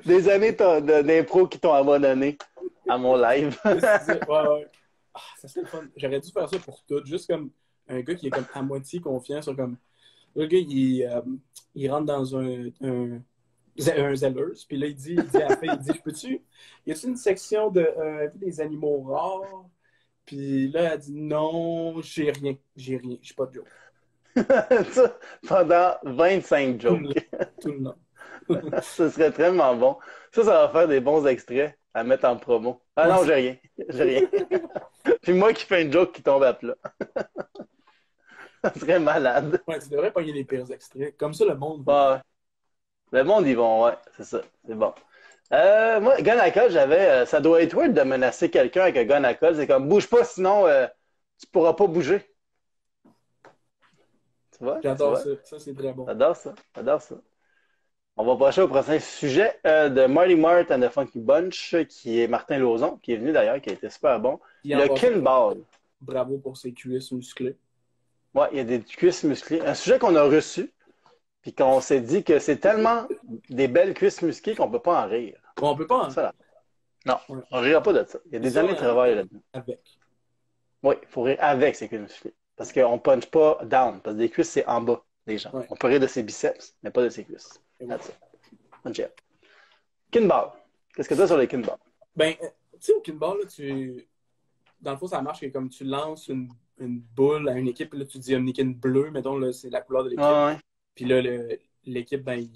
Des années d'impro qui t'ont abandonné à mon live. Ouais. Ah, ça serait le fun. J'aurais dû faire ça pour tout. Juste comme un gars qui est comme à moitié confiant sur comme. Le gars, il rentre dans un Zellers, puis là, il dit à la fin, il dit, y a-tu une section des animaux rares? Puis là, elle dit, non, j'ai rien, j'ai pas de joke. Ça, pendant 25 jokes. Tout le long. Ce serait tellement bon. Ça va faire des bons extraits à mettre en promo. Ah non, j'ai rien. J'ai rien. Puis moi qui fais une joke qui tombe à plat. Ça serait malade. Ouais, tu devrais pogner les pires extraits. Comme ça, le monde. Ouais. Le monde, ils vont, ouais, c'est ça. C'est bon. Moi, gun à colle, j'avais. Ça doit être weird de menacer quelqu'un avec un gun à colle. C'est comme bouge pas, sinon tu pourras pas bouger. Tu vois? J'adore ça. Ça, c'est très bon. J'adore ça. J'adore ça. On va passer au prochain sujet de Marty Mart and the Funky Bunch, qui est Martin Lauzon, qui est venu d'ailleurs, qui a été super bon. Le Kinball. Bravo pour ses cuisses musclées. Ouais, il y a des cuisses musclées. Un sujet qu'on a reçu, puis qu'on s'est dit que c'est tellement des belles cuisses musclées qu'on peut pas en rire. Bon, on peut pas. Ça, non, ouais. On rira pas de ça. Il y a des années de travail là-dedans. Avec. Oui, il faut rire avec ses cuisses musclées. Parce qu'on punch pas down. Parce que des cuisses, c'est en bas des gens. Ouais. On peut rire de ses biceps, mais pas de ses cuisses. That's it. Kinball. Qu'est-ce que tu as sur les kinball? Ben, tu sais, au kinball, dans le fond, ça marche que comme tu lances une boule à une équipe, puis là, tu dis Omnikin bleu, mettons, là, c'est la couleur de l'équipe. Ouais. Puis là, l'équipe, ben,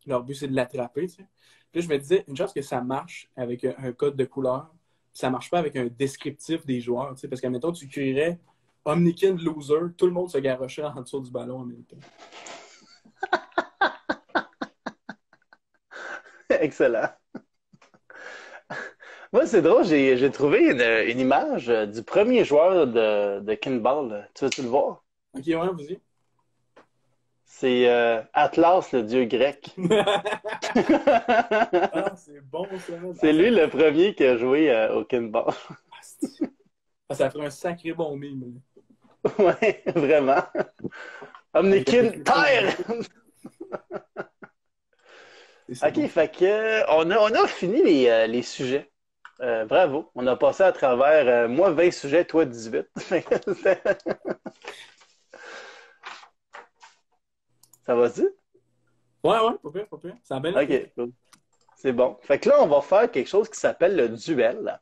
leur but, c'est de l'attraper, tu sais. Puis là, je me disais, une chance que ça marche avec un code de couleur, puis ça marche pas avec un descriptif des joueurs, tu sais, parce que, mettons, tu crierais Omnikin loser, tout le monde se garochait en dessous du ballon en même temps. Excellent. Moi, c'est drôle, j'ai trouvé une image du premier joueur de Kinball. Tu veux-tu le voir? Ok, ouais, vas-y. C'est Atlas, le dieu grec. Ah, c'est bon, ça. C'est lui le premier qui a joué au Kinball. Ça ferait un sacré bon mime. Ouais, vraiment. Omnikin, terre! OK, bon. Fait que on a fini les sujets. Bravo. On a passé à travers, moi, 20 sujets, toi, 18. Ça va-tu? Ouais, pas pire. Ça a bien été. OK, cool. C'est bon. Fait que là, on va faire quelque chose qui s'appelle le duel.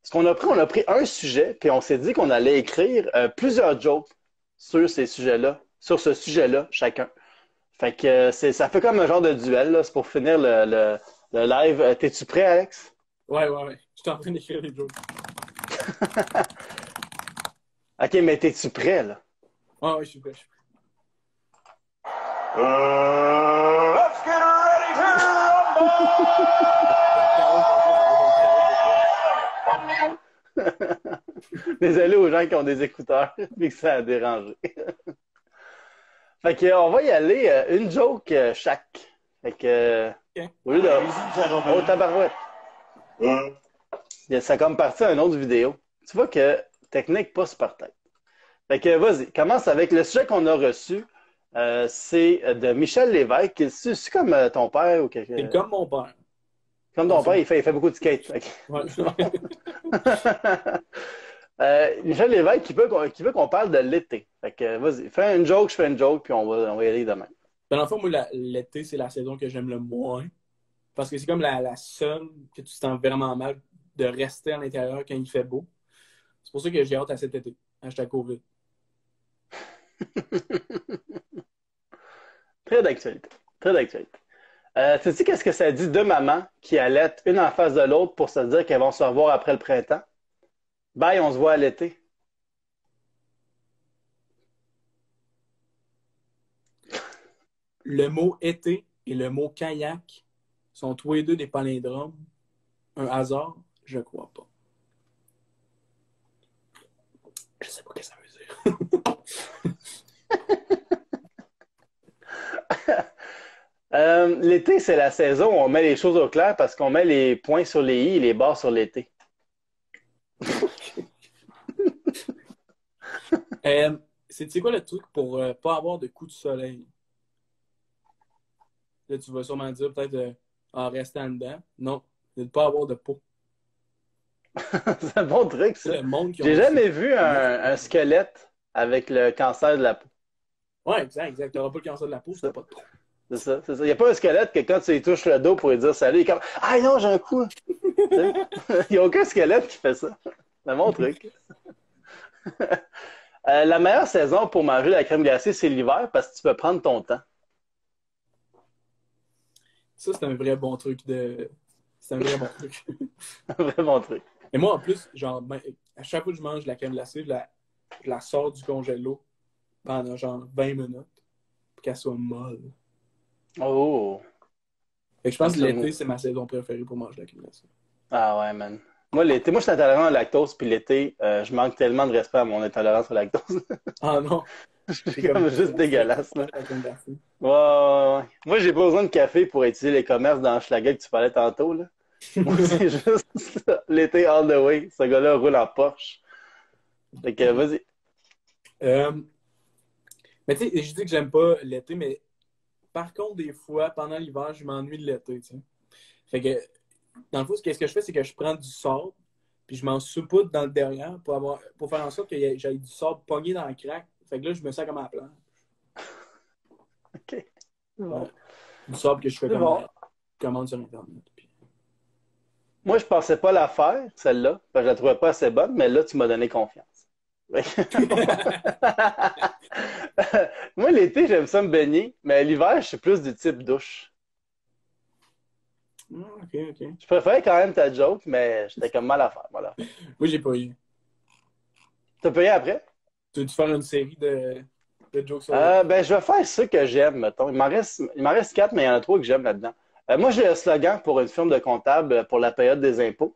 Ce qu'on a pris, on a pris un sujet, puis on s'est dit qu'on allait écrire plusieurs jokes sur ces sujets-là, sur ce sujet-là, chacun. Fait que ça fait comme un genre de duel, là. C'est pour finir le live. T'es-tu prêt, Alex? Ouais. Je suis en train d'écrire les jokes. OK, mais t'es-tu prêt, là? Ouais, je suis prêt. Let's get ready to rumble! Désolé aux gens qui ont des écouteurs, puis que ça a dérangé. Fait que on va y aller une joke chaque. Fait que au lieu de oh tabarouette. Ça a comme parti à une autre vidéo. Tu vois que technique pas super tête. Fait que vas-y, commence avec le sujet qu'on a reçu. C'est de Michel Lévesque. C'est comme ton père ou quelque C'est comme mon père. Comme ton père, il fait beaucoup de skate. Ok. Ouais. Michel Lévesque qui veut qu'on parle de l'été. Fait que vas-y, fais une joke, je fais une joke, puis on va y aller demain. Dans le fond, moi, l'été, c'est la saison que j'aime le moins. Parce que c'est comme la seule que tu te sens vraiment mal de rester à l'intérieur quand il fait beau. C'est pour ça que j'ai hâte à cet été. Hashtag COVID. Très d'actualité. Très d'actualité. Tu sais qu'est-ce que ça dit deux mamans qui allaitent une en face de l'autre pour se dire qu'elles vont se revoir après le printemps? Bye, on se voit à l'été. Le mot été et le mot kayak sont tous les deux des palindromes. Un hasard? Je crois pas. Je sais pas ce que ça veut dire. L'été, c'est la saison où on met les choses au clair parce qu'on met les points sur les i et les barres sur l'été. C'est quoi le truc pour pas avoir de coups de soleil? Là, tu vas sûrement dire peut-être en restant dedans. Non, c'est de ne pas avoir de peau. C'est un bon truc, ça. C'est le monde qui J'ai ont jamais vu un squelette avec le cancer de la peau. Ouais, exact. Tu n'auras pas le cancer de la peau si tu n'as pas de peau. C'est ça, c'est ça. Il n'y a pas un squelette que quand tu lui touches le dos pour lui dire salut, il est comme ah non, j'ai un coup. Il n'y a aucun squelette qui fait ça. C'est un bon truc. La meilleure saison pour manger la crème glacée, c'est l'hiver parce que tu peux prendre ton temps. Ça, c'est un vrai bon truc de. C'est un vrai bon truc. Un vrai bon truc. Et moi, en plus, genre, à chaque fois que je mange de la crème glacée, je la sors du congélo pendant genre 20 minutes pour qu'elle soit molle. Oh! Fait que je pense que l'été, c'est ma saison préférée pour manger de la crème glacée. Ah ouais, man. Moi, l'été, moi, je suis intolérant au lactose, puis l'été, je manque tellement de respect à mon intolérance au lactose. Ah non! C'est comme juste dégueulasse, là. La crème glacée. Ouais. Moi, j'ai pas besoin de café pour utiliser les commerces dans Schlager que tu parlais tantôt, là. Moi, c'est juste ça. L'été all the way. Ce gars-là roule en Porsche. Fait que, vas-y. Mais tu sais, je dis que j'aime pas l'été, mais par contre, des fois, pendant l'hiver, je m'ennuie de l'été, tu sais. Fait que, dans le fond, qu'est-ce que je fais, c'est que je prends du sable, puis je m'en saupoudre dans le derrière pour faire en sorte que j'aille du sable pogné dans le crack. Fait que là, je me sens comme à la plage. OK. Ouais. Du sable que je fais commande sur Internet. Puis... Moi, je pensais pas la faire, celle-là, parce que je la trouvais pas assez bonne, mais là, tu m'as donné confiance. Moi, l'été, j'aime ça me baigner, mais l'hiver, je suis plus du type douche. OK. Je préférais quand même ta joke, mais j'étais comme mal à faire. Voilà. Oui, j'ai pas eu. T'as payé après? Tu veux-tu faire une série de jokes sur Ben, je vais faire ceux que j'aime, mettons. Il m'en reste 4, mais il y en a 3 que j'aime là-dedans. Moi, j'ai un slogan pour une firme de comptable pour la période des impôts.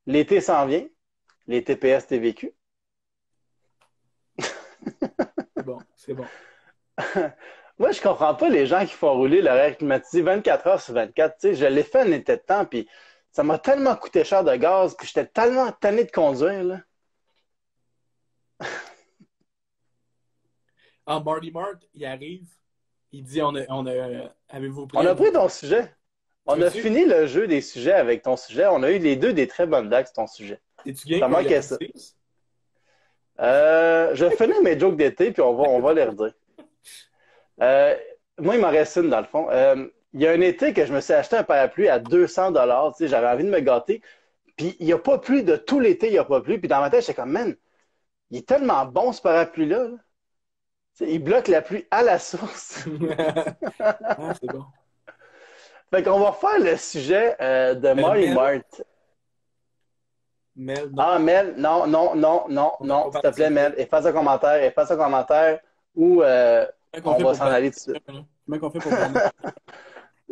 L'été s'en vient. Les TPS TVQ. C'est bon. Moi, je comprends pas les gens qui font rouler l'horaire climatisé 24 heures sur 24. Tu sais, je l'ai fait un été de temps, puis ça m'a tellement coûté cher de gaz, puis j'étais tellement tanné de conduire, là. Marty Mart, il arrive, il dit avez-vous pris... On a pris ton sujet. On a fini le jeu des sujets avec ton sujet. On a eu les deux des très bonnes blagues sur ton sujet. Es-tu game Ça pour manquait le ça. six? Je vais finir mes jokes d'été, puis on va les redire. Moi, il m'en reste une, dans le fond. Il y a un été que je me suis acheté un parapluie à 200 $. Tu sais, j'avais envie de me gâter. Puis, il n'y a pas plu de tout l'été, il n'y a pas plu. Puis, dans ma tête, j'étais comme, man, il est tellement bon, ce parapluie-là. Là. Tu sais, il bloque la pluie à la source. Ah, c'est bon. Fait qu'on va faire le sujet de Marty Mel. Mart. Mel, non. Ah, Mel, non, s'il te plaît, Mel. Efface un commentaire ou on va s'en aller tout de suite. Comment qu'on fait pour prendre...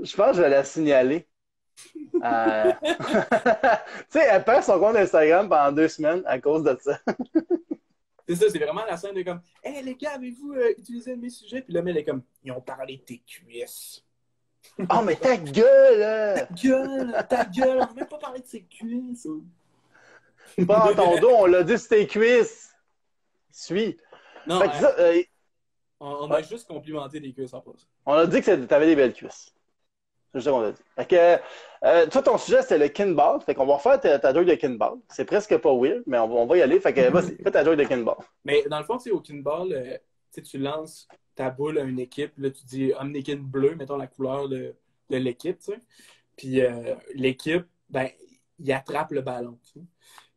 Je pense que je vais la signaler. Tu sais, elle perd son compte Instagram pendant 2 semaines à cause de ça. C'est ça, c'est vraiment la scène de comme « Hey les gars, avez-vous utilisé un de mes sujets? » Puis là, Mel est comme « Ils ont parlé de tes cuisses. » Oh, mais ta gueule! Ta gueule, on n'a même pas parlé de ses cuisses. Pas en ton dos, on l'a dit sur tes cuisses. Suis. Non, Fait que ça, On Ouais. a juste complimenté les cuisses en passant. On a dit que t'avais des belles cuisses. C'est ça qu'on a dit. Fait que, toi, ton sujet, c'était le kinball. Fait qu'on va refaire ta joke de kinball. C'est presque pas weird, mais on va y aller. Fait que, vas-y, fais ta joke de kinball. Mais dans le fond, tu sais, au kinball, tu lances ta boule à une équipe. Là, tu dis Omnikin bleu, mettons la couleur de l'équipe. Tu sais. Puis l'équipe, ben, il attrape le ballon. Tu sais.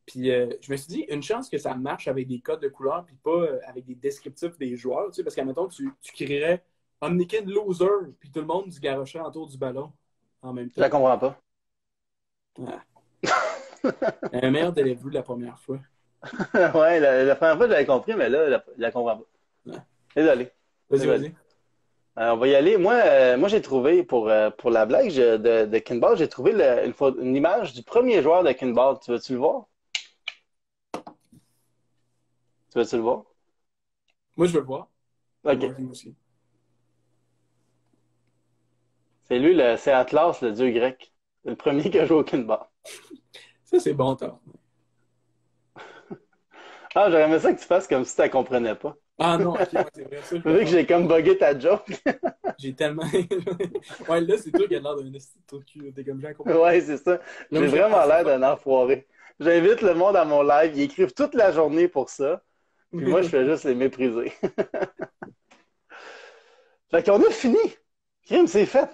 Puis je me suis dit, une chance que ça marche avec des codes de couleur, puis pas avec des descriptifs des joueurs. Tu sais, parce qu'à mettons, tu crierais Omnikin loser, puis tout le monde se garocherait autour du ballon en même Je la temps. comprends pas. Un meilleur délai-vu de la première fois. Ouais, la première fois, j'avais compris, mais là, je la comprends pas. Ouais. Désolé. Vas-y. On va y aller. Moi j'ai trouvé, pour la blague de kinball, j'ai trouvé une image du premier joueur de kinball. Tu veux-tu le voir? Tu veux-tu le voir? Moi, je veux le voir. OK. Moi aussi. C'est lui, c'est Atlas, le dieu grec. C'est le premier qui a joué au kinball. Ça, c'est bon, toi. Ah, j'aurais aimé ça que tu fasses comme si tu ne comprenais pas. Ah non, ok, ouais, c'est vrai. Ça, Vu que j'ai comme bugué ta joke. j'ai tellement. Ouais, là, c'est toi qui as l'air d'un esti de trou de cul. T'es comme j'ai compris. Ouais, c'est ça. Non, J'ai mais vraiment l'air d'un enfoiré. J'invite le monde à mon live. Ils écrivent toute la journée pour ça. Puis moi, je fais juste les mépriser. Fait qu'on a fini. Crime, c'est fait.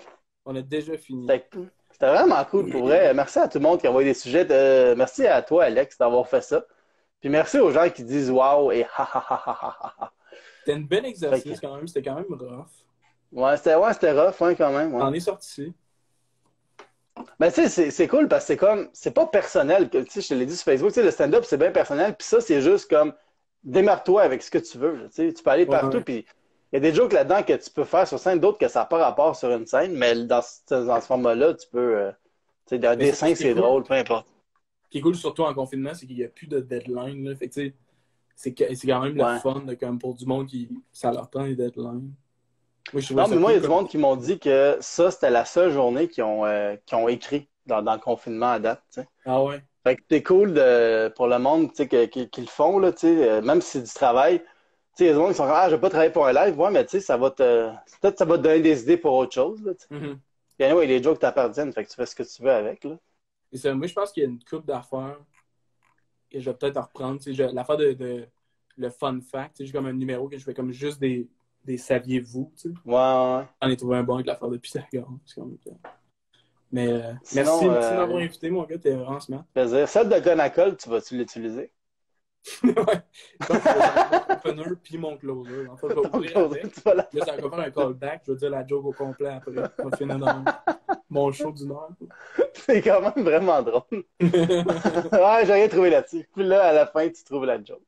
On a déjà fini. C'était vraiment cool pour vrai. Merci à tout le monde qui a envoyé des sujets. Merci à toi, Alex, d'avoir fait ça. Puis merci aux gens qui disent wow et ha ha ha ha ha ha. C'était une belle exercice quand même. C'était quand même rough. Ouais, c'était rough, hein, quand même. Ouais. On est sorti. Ben, tu sais, c'est cool parce que c'est pas personnel. Tu sais, je te l'ai dit sur Facebook, tu sais, le stand-up, c'est bien personnel. Puis ça, c'est juste comme, démarre-toi avec ce que tu veux. Tu sais, tu peux aller partout. Ouais. Puis il y a des jokes là-dedans que tu peux faire sur scène, d'autres que ça n'a pas rapport sur une scène. Mais dans ce format-là, tu peux, tu sais, dans un Mais dessin, c'est cool. drôle, peu importe. Ce qui est cool, surtout en confinement, c'est qu'il n'y a plus de deadline. Là. Fait que, tu sais, c'est quand même Ouais. le fun de, comme pour du monde qui ça leur prend les deadlines. Moi, je trouvais Non, ça mais moi, il y a cool du monde qui m'ont dit que ça, c'était la seule journée qu'ils ont écrit dans le confinement à date. Tu sais. Ah ouais. Fait que c'est cool pour le monde tu sais, qui le font, là, tu sais, même si c'est du travail. Tu sais, il y a des gens qui sont comme, ah, je vais pas travailler pour un live. Ouais, mais tu sais, peut-être ça va te donner des idées pour autre chose. Là, tu sais. Mhm. Puis anyway, les jokes t'appartiennent, fait que tu fais ce que tu veux avec. Là. Et ça, moi, je pense qu'il y a une couple d'affaires que je vais peut-être en reprendre. Tu sais, l'affaire de le fun fact, tu sais, j'ai comme un numéro que je fais comme juste des saviez-vous. Tu sais. Ouais. J'en ai trouvé un bon avec l'affaire de Pythagore. C'est comme... Mais Sinon, merci de m'avoir invité, mon gars. T'es vraiment smart. Plaisir. Celle de Gonacol, tu l'utiliser? Ouais. Je pense que je vais faire mon opener puis mon closer. En fait, je vais ouvrir avec. Tu vas la- Là, ça va faire un callback. Je vais dire la joke au complet après. On va finir dans mon show du Nord. C'est quand même vraiment drôle. Ouais, j'ai rien trouvé là-dessus. Puis là, à la fin, tu trouves la joke.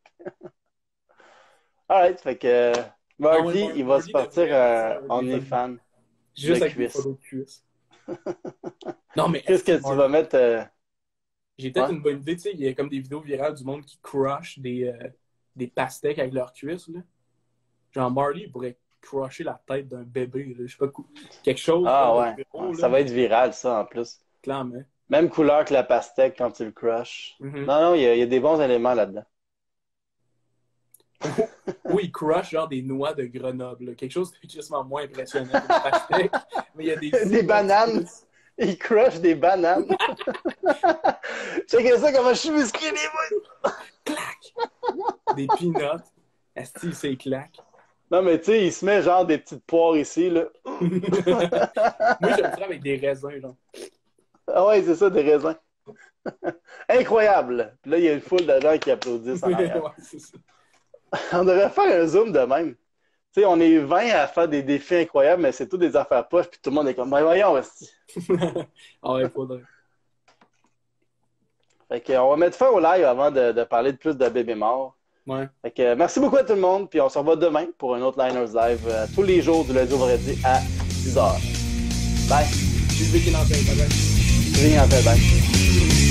Alright, fait que Marty, il va se partir OnlyFans. Juste de avec des cuisses. photos de cuisses. Non, mais Qu'est-ce que tu vas mettre? j'ai peut-être Ouais. une bonne idée. Tu sais, il y a comme des vidéos virales du monde qui crush des pastèques avec leurs cuisses. Là. Genre, Marty, il pourrait crusher la tête d'un bébé. Là. Je sais pas, quelque chose. Ah comme ouais. de gros, là, Ça va être viral, ça, en plus. clairement. Même couleur que la pastèque quand tu le crushes. Mhm. Non, il y a des bons éléments là-dedans. Oui, il crush genre des noix de Grenoble. Là. Quelque chose de quasiment moins impressionnant que des pastèques. Mais il y a des... Des bananes. Il crush des bananes. Checkez ça, comment je suis musclé, les boys. Clac! Des peanuts. Asti, il s'éclate. Non, mais tu sais, il se met genre des petites poires ici, là. Moi, je le ferais avec des raisins, genre. Ah ouais, c'est ça, des raisins. Incroyable. Puis là, il y a une foule de gens qui applaudissent en arrière. Ouais, c'est ça. On devrait faire un zoom de même. Tu sais, on est 20 à faire des défis incroyables, mais c'est tout des affaires poches, puis tout le monde est comme, ben voyons, esti. Ah ouais, faudrait. Fait que, on va mettre fin au live avant de parler de plus de bébés morts. Ouais. Fait que, merci beaucoup à tout le monde, puis on se revoit demain pour un autre Liners Live tous les jours du lundi au vendredi à 10h. Bye. J'ai vu qu'il en fait. Bye. Bye.